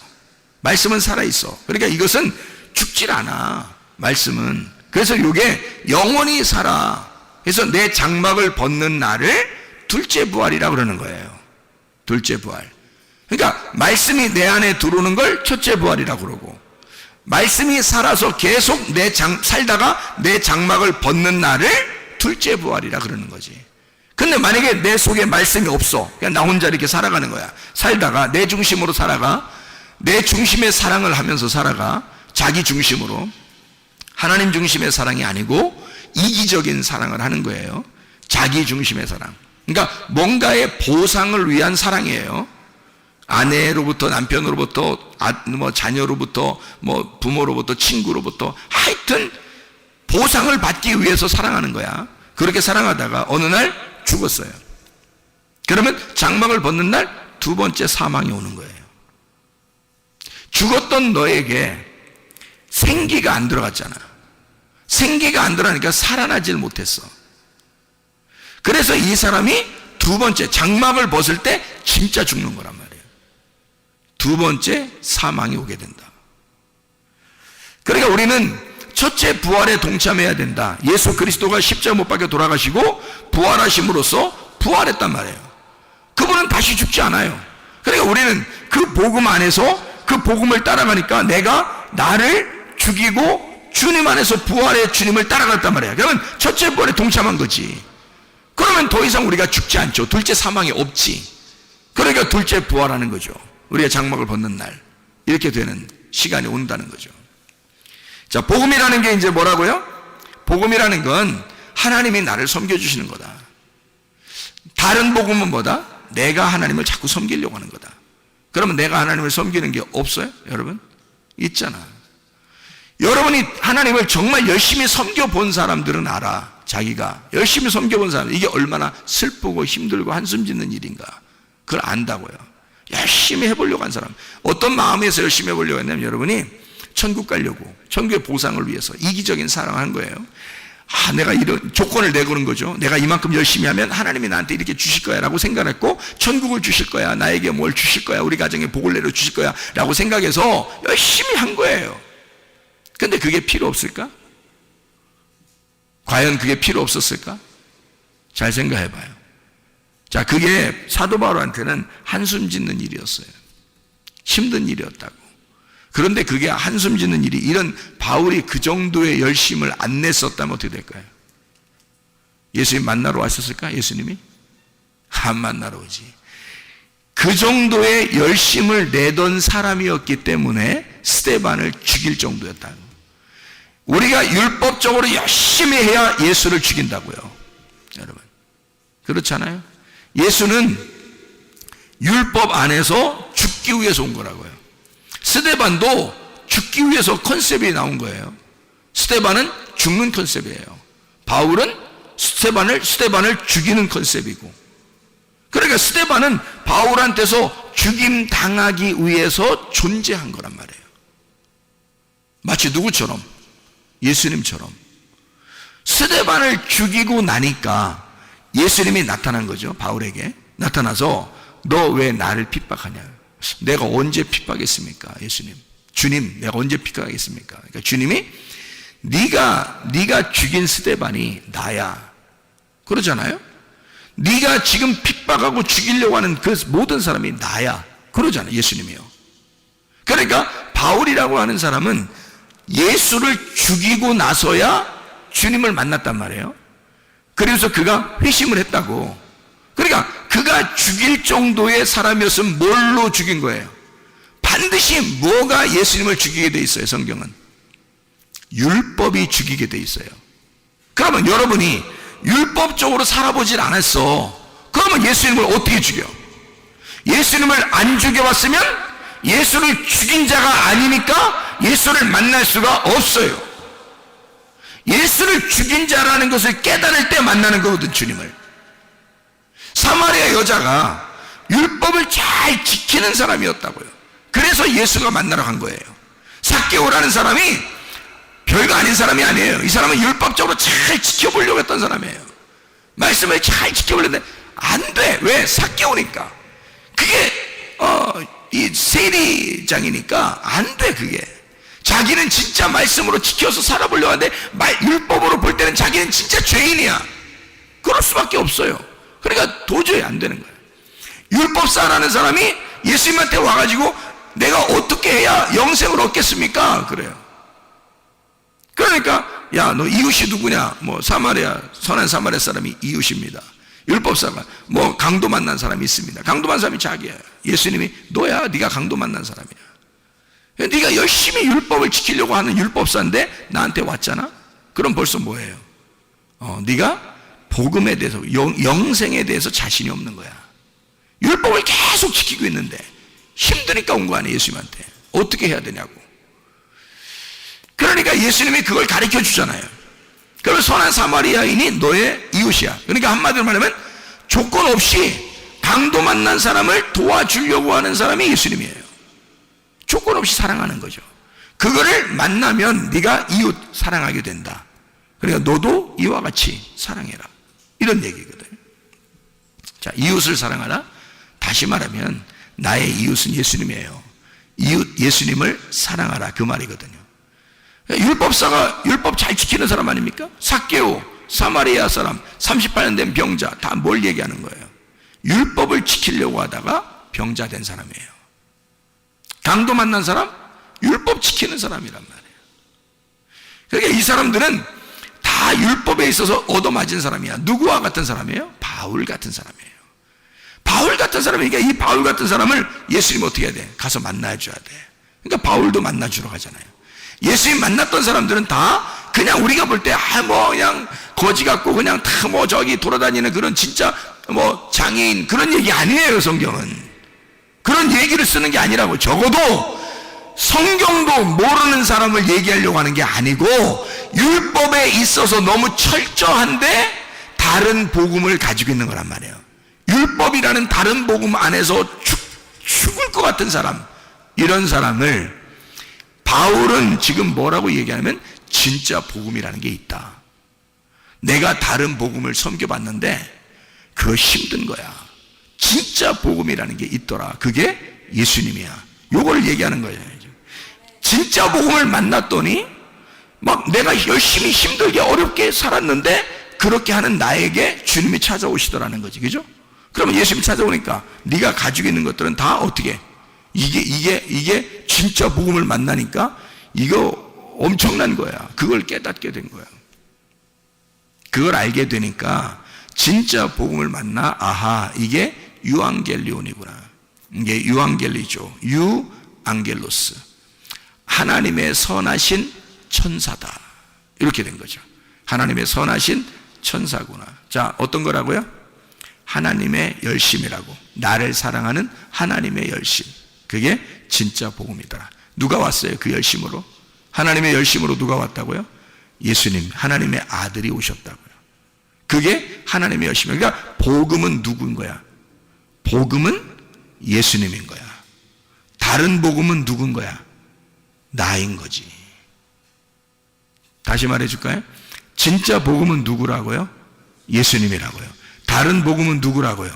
말씀은 살아있어. 그러니까 이것은 죽질 않아, 말씀은. 그래서 이게 영원히 살아. 그래서 내 장막을 벗는 날을 둘째 부활이라고 그러는 거예요. 둘째 부활. 그러니까 말씀이 내 안에 들어오는 걸 첫째 부활이라고 그러고, 말씀이 살아서 계속 살다가 내 장막을 벗는 날을 둘째 부활이라 그러는 거지. 근데 만약에 내 속에 말씀이 없어, 그냥 나 혼자 이렇게 살아가는 거야. 살다가 내 중심으로 살아가, 내 중심의 사랑을 하면서 살아가, 자기 중심으로. 하나님 중심의 사랑이 아니고 이기적인 사랑을 하는 거예요. 자기 중심의 사랑. 그러니까 뭔가의 보상을 위한 사랑이에요. 아내로부터, 남편으로부터, 자녀로부터, 부모로부터, 친구로부터, 하여튼 보상을 받기 위해서 사랑하는 거야. 그렇게 사랑하다가 어느 날 죽었어요. 그러면 장막을 벗는 날 두 번째 사망이 오는 거예요. 죽었던 너에게 생기가 안 들어갔잖아. 생기가 안 들어가니까 살아나질 못했어. 그래서 이 사람이 두 번째 장막을 벗을 때 진짜 죽는 거란 말이에요. 두 번째 사망이 오게 된다. 그러니까 우리는 첫째 부활에 동참해야 된다. 예수 그리스도가 십자가 못 박혀 돌아가시고 부활하심으로써 부활했단 말이에요. 그분은 다시 죽지 않아요. 그러니까 우리는 그 복음 안에서 그 복음을 따라가니까 내가 나를 죽이고 주님 안에서 부활의 주님을 따라갔단 말이에요. 그러면 첫째 부활에 동참한 거지. 그러면 더 이상 우리가 죽지 않죠. 둘째 사망이 없지. 그러니까 둘째 부활하는 거죠. 우리가 장막을 벗는 날 이렇게 되는 시간이 온다는 거죠. 자, 복음이라는 게 이제 뭐라고요? 복음이라는 건 하나님이 나를 섬겨주시는 거다. 다른 복음은 뭐다? 내가 하나님을 자꾸 섬기려고 하는 거다. 그러면 내가 하나님을 섬기는 게 없어요? 여러분? 있잖아. 여러분이 하나님을 정말 열심히 섬겨본 사람들은 알아. 자기가 열심히 섬겨본 사람, 이게 얼마나 슬프고 힘들고 한숨 짓는 일인가. 그걸 안다고요. 열심히 해보려고 한 사람. 어떤 마음에서 열심히 해보려고 했냐면 여러분이 천국 가려고, 천국의 보상을 위해서 이기적인 사랑을 한 거예요. 내가 이런 조건을 내거는 거죠. 내가 이만큼 열심히 하면 하나님이 나한테 이렇게 주실 거야 라고 생각했고, 천국을 주실 거야, 나에게 뭘 주실 거야, 우리 가정에 복을 내려 주실 거야 라고 생각해서 열심히 한 거예요. 근데 그게 필요 없을까? 과연 그게 필요 없었을까? 잘 생각해 봐요. 자, 그게 사도 바울한테는 한숨 짓는 일이었어요. 힘든 일이었다고. 그런데 그게 한숨 짓는 일이, 이런 바울이 그 정도의 열심을 안 냈었다면 어떻게 될까요? 예수님 만나러 왔었을까? 예수님이? 안 만나러 오지. 그 정도의 열심을 내던 사람이었기 때문에 스데반을 죽일 정도였다고. 우리가 율법적으로 열심히 해야 예수를 죽인다고요. 여러분, 그렇잖아요. 예수는 율법 안에서 죽기 위해서 온 거라고요. 스데반도 죽기 위해서 컨셉이 나온 거예요. 스데반은 죽는 컨셉이에요. 바울은 스데반을 죽이는 컨셉이고, 그러니까 스데반은 바울한테서 죽임 당하기 위해서 존재한 거란 말이에요. 마치 누구처럼? 예수님처럼. 스데반을 죽이고 나니까 예수님이 나타난 거죠. 바울에게 나타나서 너 왜 나를 핍박하냐? 내가 언제 핍박했습니까? 예수님, 주님, 내가 언제 핍박하겠습니까? 그러니까 주님이 네가 죽인 스데반이 나야, 그러잖아요. 네가 지금 핍박하고 죽이려고 하는 그 모든 사람이 나야, 그러잖아요. 예수님이요. 그러니까 바울이라고 하는 사람은 예수를 죽이고 나서야 주님을 만났단 말이에요. 그래서 그가 회심을 했다고. 그러니까 그가 죽일 정도의 사람이었으면 뭘로 죽인 거예요? 반드시 뭐가 예수님을 죽이게 돼 있어요? 성경은 율법이 죽이게 돼 있어요. 그러면 여러분이 율법적으로 살아보질 않았어. 그러면 예수님을 어떻게 죽여? 예수님을 안 죽여봤으면 예수를 죽인 자가 아니니까 예수를 만날 수가 없어요. 예수를 죽인 자라는 것을 깨달을 때 만나는 거거든, 주님을. 사마리아 여자가 율법을 잘 지키는 사람이었다고요. 그래서 예수가 만나러 간 거예요. 삭개오라는 사람이 별거 아닌 사람이 아니에요. 이 사람은 율법적으로 잘 지켜보려고 했던 사람이에요. 말씀을 잘 지켜보려는데 안 돼. 왜? 삭개오니까. 그게 이 세리장이니까 안 돼. 그게 자기는 진짜 말씀으로 지켜서 살아보려고 하는데 율법으로 볼 때는 자기는 진짜 죄인이야. 그럴 수밖에 없어요. 그러니까 도저히 안 되는 거예요. 율법사라는 사람이 예수님한테 와가지고 내가 어떻게 해야 영생을 얻겠습니까? 그래요. 그러니까 야, 너 이웃이 누구냐? 뭐 사마리아, 선한 사마리아 사람이 이웃입니다. 율법사가 뭐 강도 만난 사람이 있습니다. 강도 만난 사람이 자기야. 예수님이 너야, 네가 강도 만난 사람이야. 네가 열심히 율법을 지키려고 하는 율법사인데 나한테 왔잖아? 그럼 벌써 뭐예요? 네가 복음에 대해서, 영생에 대해서 자신이 없는 거야. 율법을 계속 지키고 있는데 힘드니까 온 거 아니에요. 예수님한테 어떻게 해야 되냐고. 그러니까 예수님이 그걸 가르쳐 주잖아요. 그러면 선한 사마리아인이 너의 이웃이야. 그러니까 한마디로 말하면 조건 없이 강도 만난 사람을 도와주려고 하는 사람이 예수님이에요. 조건 없이 사랑하는 거죠. 그거를 만나면 네가 이웃 사랑하게 된다. 그러니까 너도 이와 같이 사랑해라, 이런 얘기거든요. 자, 이웃을 사랑하라. 다시 말하면 나의 이웃은 예수님이에요. 이웃 예수님을 사랑하라, 그 말이거든요. 율법사가 율법 잘 지키는 사람 아닙니까? 삭개오, 사마리아 사람, 38년 된 병자, 다 뭘 얘기하는 거예요? 율법을 지키려고 하다가 병자 된 사람이에요. 강도 만난 사람, 율법 지키는 사람이란 말이에요. 그러니까 이 사람들은 다 율법에 있어서 얻어맞은 사람이야. 누구와 같은 사람이에요? 바울 같은 사람이에요. 바울 같은 사람이니까 이 바울 같은 사람을 예수님 어떻게 해야 돼? 가서 만나줘야 돼. 그러니까 바울도 만나주러 가잖아요. 예수님 만났던 사람들은 다 그냥 우리가 볼 때 뭐 그냥 거지 같고 그냥 다 뭐 저기 돌아다니는 그런 진짜 뭐 장애인 그런 얘기 아니에요. 성경은 그런 얘기를 쓰는 게 아니라고. 적어도 성경도 모르는 사람을 얘기하려고 하는 게 아니고, 율법에 있어서 너무 철저한데 다른 복음을 가지고 있는 거란 말이에요. 율법이라는 다른 복음 안에서 죽을 것 같은 사람, 이런 사람을 바울은 지금 뭐라고 얘기하냐면 진짜 복음이라는 게 있다. 내가 다른 복음을 섬겨봤는데 그거 힘든 거야. 진짜 복음이라는 게 있더라. 그게 예수님이야. 요걸 얘기하는 거예요. 진짜 복음을 만났더니 막 내가 열심히 힘들게 어렵게 살았는데 그렇게 하는 나에게 주님이 찾아오시더라는 거지. 그죠? 그러면 예수님이 찾아오니까 네가 가지고 있는 것들은 다 어떻게, 이게 진짜 복음을 만나니까 이거 엄청난 거야. 그걸 깨닫게 된 거야. 그걸 알게 되니까 진짜 복음을 만나, 아하, 이게 유앙겔리온이구나. 이게 유앙겔리죠. 유앙겔로스. 하나님의 선하신 천사다. 이렇게 된 거죠. 하나님의 선하신 천사구나. 자, 어떤 거라고요? 하나님의 열심이라고. 나를 사랑하는 하나님의 열심. 그게 진짜 복음이더라. 누가 왔어요? 그 열심으로? 하나님의 열심으로 누가 왔다고요? 예수님, 하나님의 아들이 오셨다고요. 그게 하나님의 열심이에요. 그러니까 복음은 누구인 거야? 복음은 예수님인 거야. 다른 복음은 누군 거야? 나인 거지. 다시 말해줄까요? 진짜 복음은 누구라고요? 예수님이라고요. 다른 복음은 누구라고요?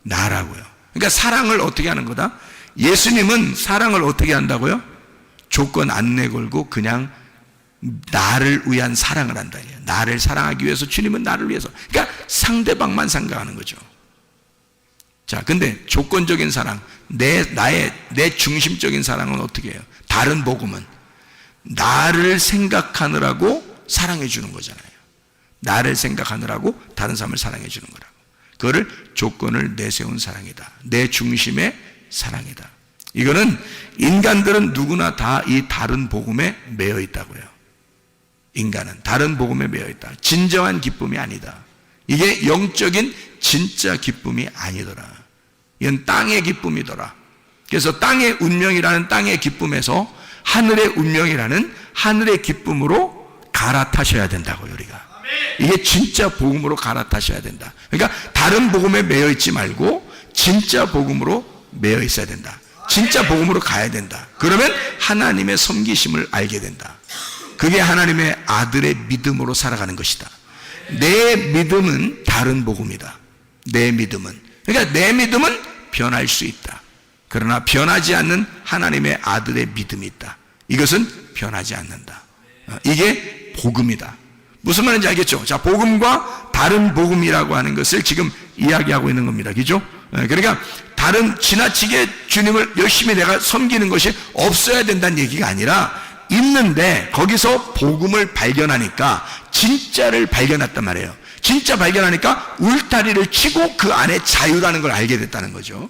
나라고요. 그러니까 사랑을 어떻게 하는 거다? 예수님은 사랑을 어떻게 한다고요? 조건 안 내걸고 그냥 나를 위한 사랑을 한다. 나를 사랑하기 위해서 주님은 나를 위해서. 그러니까 상대방만 생각하는 거죠. 자, 근데 조건적인 사랑, 내 중심적인 사랑은 어떻게 해요? 다른 복음은 나를 생각하느라고 사랑해 주는 거잖아요. 나를 생각하느라고 다른 사람을 사랑해 주는 거라고. 그거를 조건을 내세운 사랑이다. 내 중심의 사랑이다. 이거는 인간들은 누구나 다 이 다른 복음에 매여 있다고요. 인간은 다른 복음에 매여 있다. 진정한 기쁨이 아니다. 이게 영적인 진짜 기쁨이 아니더라. 이건 땅의 기쁨이더라. 그래서 땅의 운명이라는 땅의 기쁨에서 하늘의 운명이라는 하늘의 기쁨으로 갈아타셔야 된다고요, 우리가. 이게 진짜 복음으로 갈아타셔야 된다. 그러니까 다른 복음에 매여 있지 말고 진짜 복음으로 매여 있어야 된다. 진짜 복음으로 가야 된다. 그러면 하나님의 섬기심을 알게 된다. 그게 하나님의 아들의 믿음으로 살아가는 것이다. 내 믿음은 다른 복음이다. 내 믿음은. 그러니까 내 믿음은 변할 수 있다. 그러나 변하지 않는 하나님의 아들의 믿음이 있다. 이것은 변하지 않는다. 이게 복음이다. 무슨 말인지 알겠죠? 자, 복음과 다른 복음이라고 하는 것을 지금 이야기하고 있는 겁니다. 그죠? 그러니까 다른 지나치게 주님을 열심히 내가 섬기는 것이 없어야 된다는 얘기가 아니라 있는데 거기서 복음을 발견하니까 진짜를 발견했단 말이에요. 진짜 발견하니까 울타리를 치고 그 안에 자유라는 걸 알게 됐다는 거죠.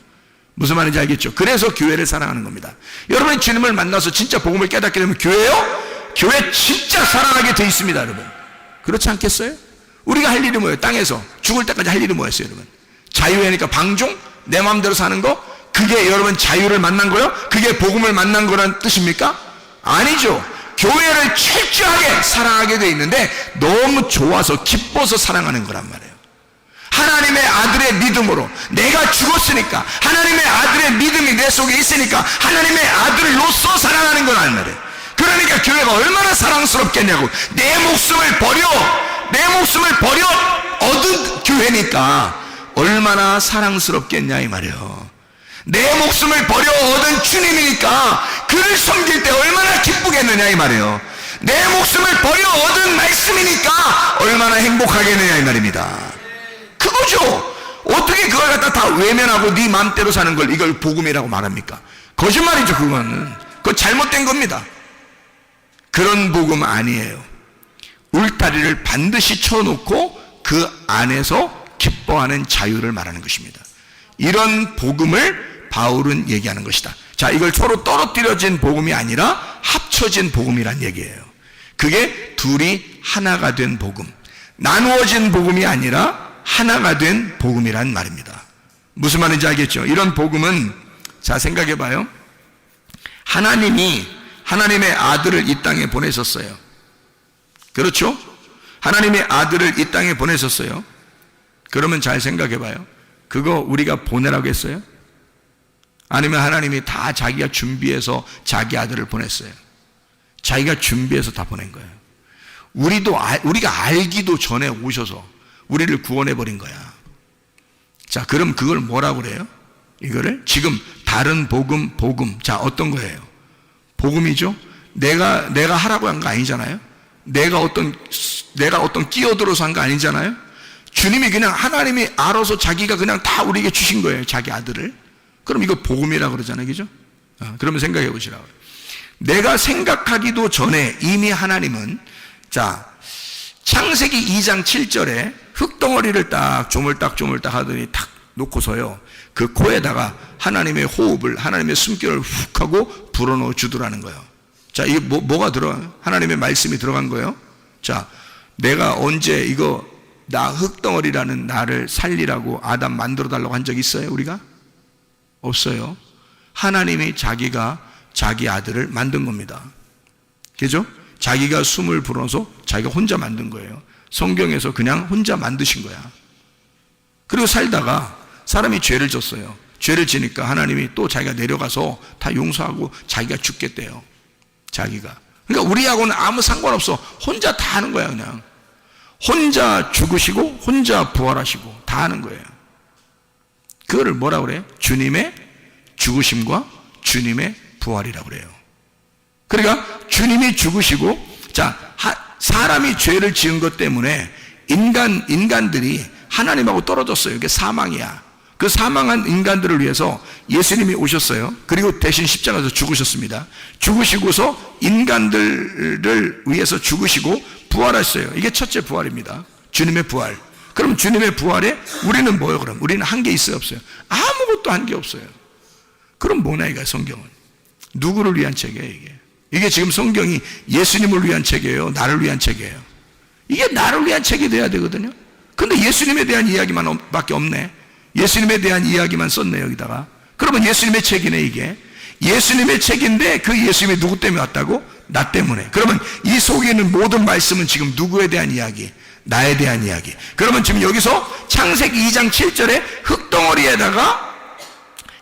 무슨 말인지 알겠죠? 그래서 교회를 사랑하는 겁니다. 여러분이 주님을 만나서 진짜 복음을 깨닫게 되면 교회요? 교회 진짜 사랑하게 돼 있습니다, 여러분. 그렇지 않겠어요? 우리가 할 일이 뭐예요? 땅에서 죽을 때까지 할 일이 뭐였어요, 여러분? 자유회니까 방종? 내 마음대로 사는 거? 그게 여러분 자유를 만난 거요? 그게 복음을 만난 거란 뜻입니까? 아니죠. 교회를 철저하게 사랑하게 돼 있는데 너무 좋아서 기뻐서 사랑하는 거란 말이에요. 하나님의 아들의 믿음으로 내가 죽었으니까 하나님의 아들의 믿음이 내 속에 있으니까 하나님의 아들로서 사랑하는 거란 말이에요. 그러니까 교회가 얼마나 사랑스럽겠냐고. 내 목숨을 버려 얻은 교회니까 얼마나 사랑스럽겠냐 이 말이에요. 내 목숨을 버려 얻은 주님이니까 그를 섬길 때 얼마나 기쁘겠느냐 이 말이에요. 내 목숨을 버려 얻은 말씀이니까 얼마나 행복하겠느냐 이 말입니다. 그거죠. 어떻게 그걸 갖다 다 외면하고 네 마음대로 사는 걸 이걸 복음이라고 말합니까? 거짓말이죠. 그거는. 그거 잘못된 겁니다. 그런 복음 아니에요. 울타리를 반드시 쳐놓고 그 안에서 기뻐하는 자유를 말하는 것입니다. 이런 복음을 바울은 얘기하는 것이다. 자, 이걸 서로 떨어뜨려진 복음이 아니라 합쳐진 복음이란 얘기예요. 그게 둘이 하나가 된 복음, 나누어진 복음이 아니라 하나가 된 복음이란 말입니다. 무슨 말인지 알겠죠? 이런 복음은 자, 생각해 봐요. 하나님이 하나님의 아들을 이 땅에 보내셨어요. 그렇죠? 하나님의 아들을 이 땅에 보내셨어요. 그러면 잘 생각해 봐요. 그거 우리가 보내라고 했어요? 아니면 하나님이 다 자기가 준비해서 자기 아들을 보냈어요? 자기가 준비해서 다 보낸 거예요. 우리가 알기도 전에 오셔서 우리를 구원해 버린 거야. 자, 그럼 그걸 뭐라고 그래요? 이거를 지금 다른 복음. 자, 어떤 거예요? 복음이죠. 내가 하라고 한 거 아니잖아요. 내가 어떤 끼어들어서 한 거 아니잖아요. 주님이 그냥 하나님이 알아서 자기가 그냥 다 우리에게 주신 거예요. 자기 아들을. 그럼 이거 복음이라고 그러잖아요. 그죠? 그러면 생각해 보시라고요. 내가 생각하기도 전에 이미 하나님은, 자, 창세기 2장 7절에 흙덩어리를 딱 조물딱 하더니 탁 놓고서요, 그 코에다가 하나님의 호흡을, 하나님의 숨결을 훅 하고 불어넣어 주더라는 거예요. 자, 이게 뭐가 들어가요? 하나님의 말씀이 들어간 거예요. 자, 내가 언제 나 흙덩어리라는 나를 살리라고 아담 만들어 달라고 한 적 있어요? 우리가? 없어요. 하나님이 자기가 자기 아들을 만든 겁니다. 그죠? 자기가 숨을 불어서 자기가 혼자 만든 거예요. 성경에서 그냥 혼자 만드신 거야. 그리고 살다가 사람이 죄를 졌어요. 죄를 지니까 하나님이 또 자기가 내려가서 다 용서하고 자기가 죽겠대요. 자기가. 그러니까 우리하고는 아무 상관없어. 혼자 다 하는 거야. 그냥 혼자 죽으시고 혼자 부활하시고 다 하는 거예요. 그거를 뭐라 그래요? 주님의 죽으심과 주님의 부활이라고 그래요. 그러니까 주님이 죽으시고, 자, 사람이 죄를 지은 것 때문에 인간들이 하나님하고 떨어졌어요. 이게 사망이야. 그 사망한 인간들을 위해서 예수님이 오셨어요. 그리고 대신 십자가에서 죽으셨습니다. 죽으시고서 인간들을 위해서 죽으시고 부활하셨어요. 이게 첫째 부활입니다. 주님의 부활. 그럼 주님의 부활에 우리는 뭐예요? 그럼 우리는 한 게 있어요, 없어요? 아무것도 한 게 없어요. 그럼 뭐냐 이거야, 성경은? 누구를 위한 책이에요, 이게? 이게 지금 성경이 예수님을 위한 책이에요, 나를 위한 책이에요? 이게 나를 위한 책이 돼야 되거든요. 근데 예수님에 대한 이야기만 밖에 없네. 예수님에 대한 이야기만 썼네, 여기다가. 그러면 예수님의 책이네, 이게. 예수님의 책인데 그 예수님이 누구 때문에 왔다고? 나 때문에. 그러면 이 속에 있는 모든 말씀은 지금 누구에 대한 이야기? 나에 대한 이야기. 그러면 지금 여기서 창세기 2장 7절에 흙덩어리에다가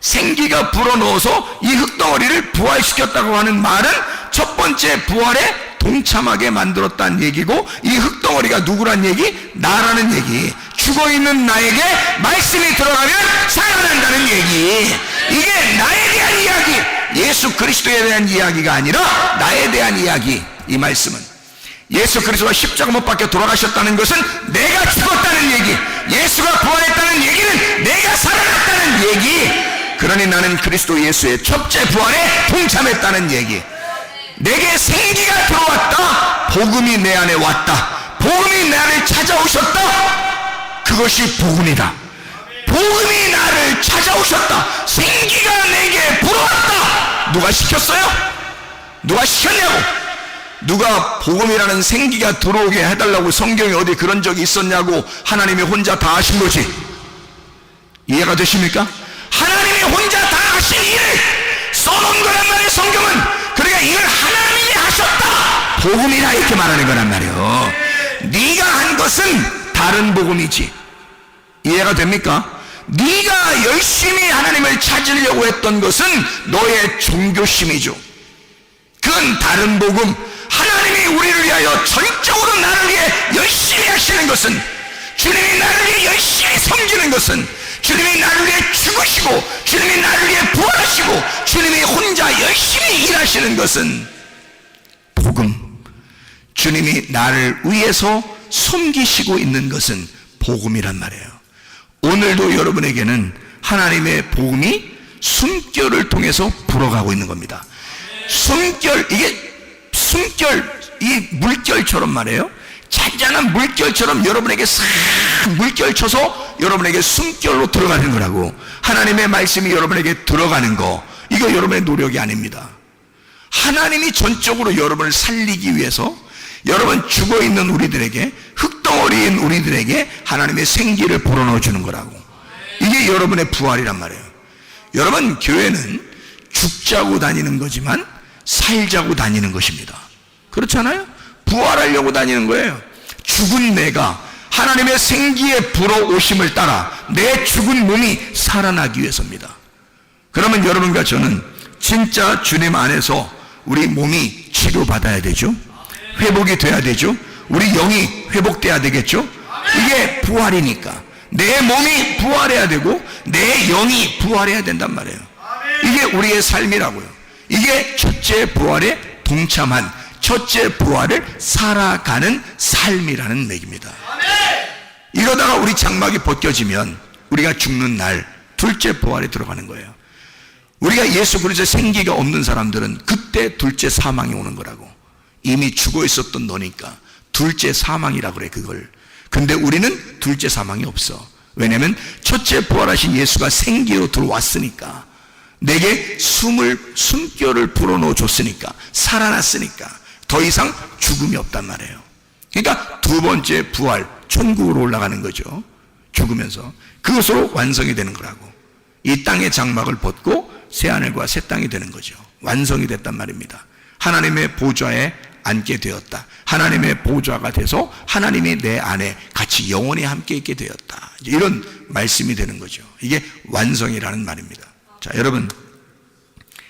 생기가 불어넣어서 이 흙덩어리를 부활시켰다고 하는 말은 첫 번째 부활에 동참하게 만들었다는 얘기고, 이 흙덩어리가 누구란 얘기? 나라는 얘기. 죽어있는 나에게 말씀이 들어가면 살아난다는 얘기. 이게 나에 대한 이야기, 예수 그리스도에 대한 이야기가 아니라 나에 대한 이야기. 이 말씀은 예수 그리스도가 십자가 못 박혀 돌아가셨다는 것은 내가 죽었다는 얘기, 예수가 부활했다는 얘기는 내가 살아났다는 얘기. 그러니 나는 그리스도 예수의 첫째 부활에 동참했다는 얘기. 내게 생기가 들어왔다. 복음이 내 안에 왔다. 복음이 나를 찾아오셨다. 그것이 복음이다. 복음이 나를 찾아오셨다. 생기가 내게 불어왔다. 누가 시켰어요? 누가 시켰냐고? 누가 복음이라는 생기가 들어오게 해달라고 성경에 어디 그런 적이 있었냐고? 하나님이 혼자 다 하신 거지. 이해가 되십니까? 하나님이 혼자 다 하신 일을 써놓은 거란 말이에요, 성경은. 그러니까 이걸 하나님이 하셨다, 복음이라 이렇게 말하는 거란 말이에요. 네가 한 것은 다른 복음이지. 이해가 됩니까? 네가 열심히 하나님을 찾으려고 했던 것은 너의 종교심이죠. 그건 다른 복음. 하나님이 우리를 위하여 전적으로 나를 위해 열심히 하시는 것은, 주님이 나를 위해 열심히 섬기는 것은, 주님이 나를 위해 죽으시고 주님이 나를 위해 부활하시고 주님이 혼자 열심히 일하시는 것은 복음. 주님이 나를 위해서 섬기시고 있는 것은 복음이란 말이에요. 오늘도 여러분에게는 하나님의 복음이 숨결을 통해서 불어가고 있는 겁니다. 숨결, 이게 숨결, 이 물결처럼 말이에요. 잔잔한 물결처럼 여러분에게 싹 물결 쳐서 여러분에게 숨결로 들어가는 거라고. 하나님의 말씀이 여러분에게 들어가는 거, 이거 여러분의 노력이 아닙니다. 하나님이 전적으로 여러분을 살리기 위해서 여러분 죽어있는 우리들에게, 흙덩어리인 우리들에게 하나님의 생기를 불어넣어 주는 거라고. 이게 여러분의 부활이란 말이에요. 여러분, 교회는 죽자고 다니는 거지만 살자고 다니는 것입니다. 그렇잖아요? 부활하려고 다니는 거예요. 죽은 내가 하나님의 생기의 불어오심을 따라 내 죽은 몸이 살아나기 위해서입니다. 그러면 여러분과 저는 진짜 주님 안에서 우리 몸이 치료받아야 되죠. 회복이 돼야 되죠. 우리 영이 회복돼야 되겠죠. 이게 부활이니까 내 몸이 부활해야 되고 내 영이 부활해야 된단 말이에요. 이게 우리의 삶이라고요. 이게 첫째 부활에 동참한, 첫째 부활을 살아가는 삶이라는 얘기입니다. 이러다가 우리 장막이 벗겨지면 우리가 죽는 날 둘째 부활에 들어가는 거예요. 우리가 예수 그리스도의 생기가 없는 사람들은 그때 둘째 사망이 오는 거라고. 이미 죽어 있었던 너니까 둘째 사망이라 그래, 그걸. 근데 우리는 둘째 사망이 없어. 왜냐하면 첫째 부활하신 예수가 생기로 들어왔으니까, 내게 숨결을 불어넣어 줬으니까, 살아났으니까 더 이상 죽음이 없단 말이에요. 그러니까 두 번째 부활, 천국으로 올라가는 거죠. 죽으면서 그것으로 완성이 되는 거라고. 이 땅의 장막을 벗고 새하늘과 새 땅이 되는 거죠. 완성이 됐단 말입니다. 하나님의 보좌에 앉게 되었다. 하나님의 보좌가 돼서 하나님이 내 안에 같이 영원히 함께 있게 되었다. 이런 말씀이 되는 거죠. 이게 완성이라는 말입니다. 자, 여러분,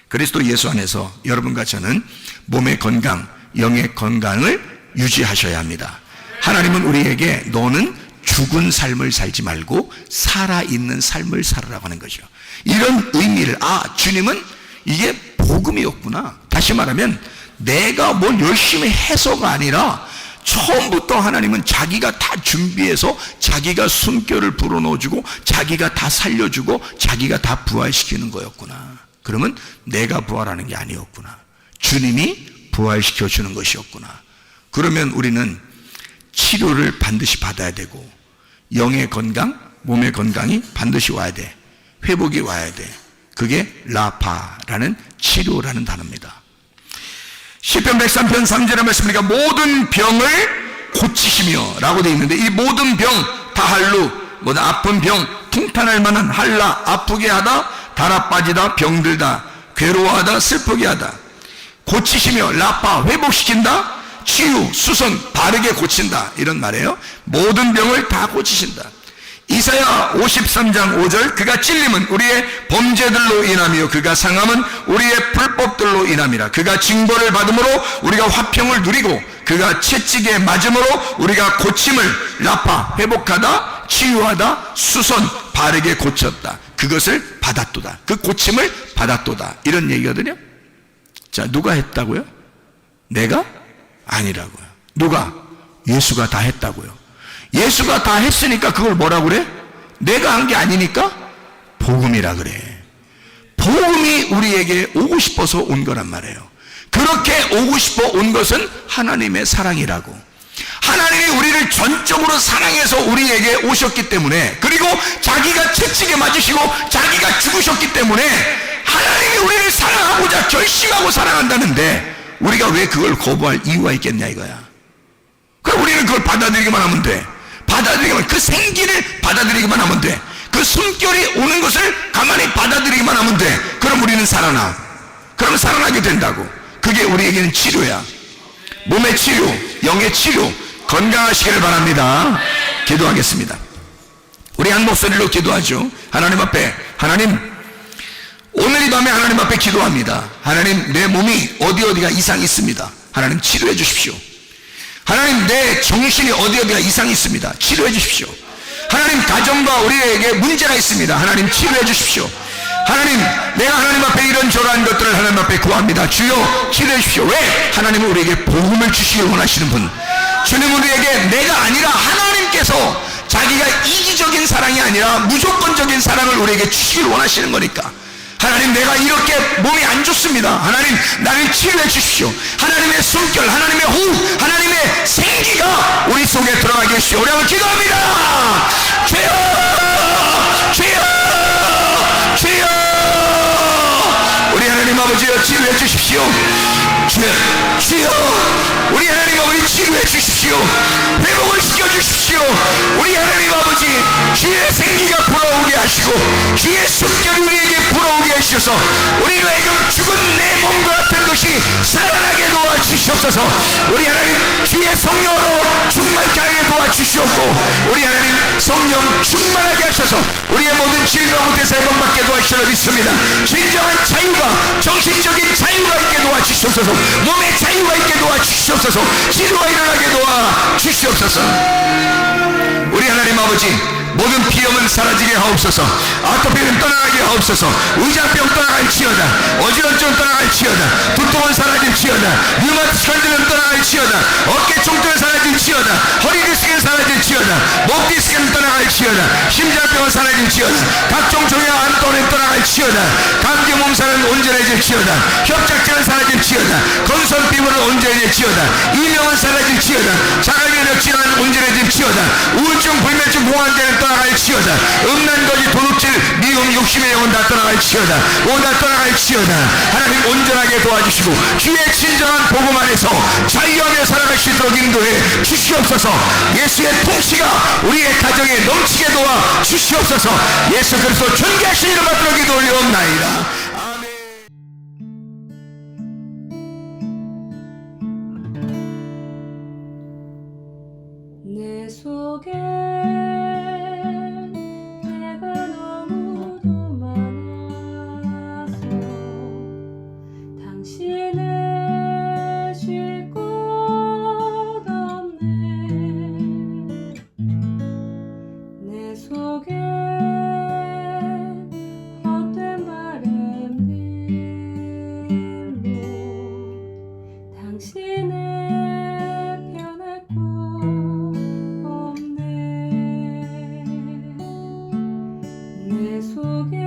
그리스도 예수 안에서 여러분과 저는 몸의 건강, 영의 건강을 유지하셔야 합니다. 하나님은 우리에게 너는 죽은 삶을 살지 말고 살아있는 삶을 살으라고 하는 거죠. 이런 의미를, 주님은 이게 복음이었구나. 다시 말하면 내가 뭘 열심히 해서가 아니라 처음부터 하나님은 자기가 다 준비해서 자기가 숨결을 불어넣어주고 자기가 다 살려주고 자기가 다 부활시키는 거였구나. 그러면 내가 부활하는 게 아니었구나. 주님이 부활시켜주는 것이었구나. 그러면 우리는 치료를 반드시 받아야 되고 영의 건강, 몸의 건강이 반드시 와야 돼. 회복이 와야 돼. 그게 라파라는 치료라는 단어입니다. 시편 103편 3절의 말씀이니까 모든 병을 고치시며 라고 되어 있는데, 이 모든 병, 다할루, 아픈 병, 통탄할 만한 할라, 아프게 하다, 달아 빠지다, 병들다, 괴로워하다, 슬프게 하다, 고치시며, 라파, 회복시킨다, 치유, 수선, 바르게 고친다, 이런 말이에요. 모든 병을 다 고치신다. 이사야 53장 5절, 그가 찔림은 우리의 범죄들로 인하며 그가 상함은 우리의 불법들로 인함이라. 그가 징벌을 받음으로 우리가 화평을 누리고 그가 채찍에 맞음으로 우리가 고침을, 라파, 회복하다, 치유하다, 수선, 바르게 고쳤다. 그것을 받았도다. 그 고침을 받았도다. 이런 얘기거든요. 자, 누가 했다고요? 내가? 아니라고요. 누가? 예수가 다 했다고요. 예수가 다 했으니까 그걸 뭐라 그래? 내가 한 게 아니니까 복음이라 그래. 복음이 우리에게 오고 싶어서 온 거란 말이에요. 그렇게 오고 싶어 온 것은 하나님의 사랑이라고. 하나님이 우리를 전적으로 사랑해서 우리에게 오셨기 때문에, 그리고 자기가 채찍에 맞으시고 자기가 죽으셨기 때문에 하나님이 우리를 사랑하고자 결심하고 사랑한다는데 우리가 왜 그걸 거부할 이유가 있겠냐 이거야. 그럼 우리는 그걸 받아들이기만 하면 돼. 받아들이기만, 그 생기를 받아들이기만 하면 돼. 그 숨결이 오는 것을 가만히 받아들이기만 하면 돼. 그럼 우리는 살아나. 그럼 살아나게 된다고. 그게 우리에게는 치료야. 몸의 치료, 영의 치료, 건강하시기를 바랍니다. 기도하겠습니다. 우리 한 목소리로 기도하죠. 하나님 앞에, 하나님, 오늘 이 밤에 하나님 앞에 기도합니다. 하나님, 내 몸이 어디가 이상이 있습니다. 하나님 치료해 주십시오. 하나님, 내 정신이 어디가 이상이 있습니다. 치료해 주십시오. 하나님, 가정과 우리에게 문제가 있습니다. 하나님 치료해 주십시오. 하나님, 내가 하나님 앞에 이런저런 것들을 하나님 앞에 구합니다. 주여 치료해 주십시오. 왜? 하나님은 우리에게 복음을 주시길 원하시는 분. 주님, 우리에게 내가 아니라 하나님께서 자기가 이기적인 사랑이 아니라 무조건적인 사랑을 우리에게 주시길 원하시는 거니까. 하나님, 내가 이렇게 몸이 안 좋습니다. 하나님, 나를 치료해 주십시오. 하나님의 숨결, 하나님의 호흡, 하나님의 생기가 우리 속에 들어가게 해주십시오. 우리 한번 기도합니다. 주여, 주여, 주여. 우리 하나님 아버지여, 치료해 주십시오. 주여, 주여. 우리 하나님 아버지 치료해 주십시오. 주십시오. 회복을 시켜주십시오. 우리 하나님 아버지, 주의 생기가 불어오게 하시고 주의 숨결이 우리에게 불어오게 하셔서 우리 지금 죽은 내 몸과 같은 것이 살아나게 도와주시옵소서. 우리 하나님 주의 성령으로 충만케 하게 도와주시옵고 우리 하나님 성령 충만하게 하셔서 우리의 모든 질병 가운데서 해방받게 도와주시려 믿습니다. 진정한 자유가, 정신적인 자유가 있게 도와주시옵소서. 몸의 자유가 있게 도와주시옵소서. 치료가 일어나게 도와주시옵소서. 우리 하나님 아버지, 모든 비염은 사라지게 하옵소서. 아토피는 떠나가게 하옵소서. 의장병 떠나갈지어다. 어지럼증은 떠나갈지어다. 두통은 사라질지어다. 류마티스 관절은 떠나갈지어다. 어깨 총통은 사라질지어다. 허리 디스크는 사라질지어다. 목 디스크는 떠나갈지어다. 심장병은 사라질지어다. 각종 종양 암도는 떠나갈지어다. 감기 몸살은 온전해질지어다. 협착증은 사라질지어다. 건선 피부는 온전해질지어다. 이명은 사라질지어다. 자가면역 질환은 온전해질지어다. 우울증, 불면증, 공황장애는 떠나갈지어다. 음란거지, 도둑질, 미움, 욕심의 영혼 다 떠나갈지어다. 다 떠나갈지어다. 하나님 온전하게 도와주시고 주의 진정한 복음 안에서 자유하며 살아갈 수 있도록 인도해 주시옵소서. 예수의 통치가 우리의 가정에 넘치게 도와 주시옵소서. 예수 그리스도 존귀하신 이름 받들어 기도 올려옵나이다. 아멘. 내 속에 내가 너무도 많아서 당신을 쉴 곳 없네. 내 속에 헛된 바램들로 당신을 변할 곳 없네. 내 속에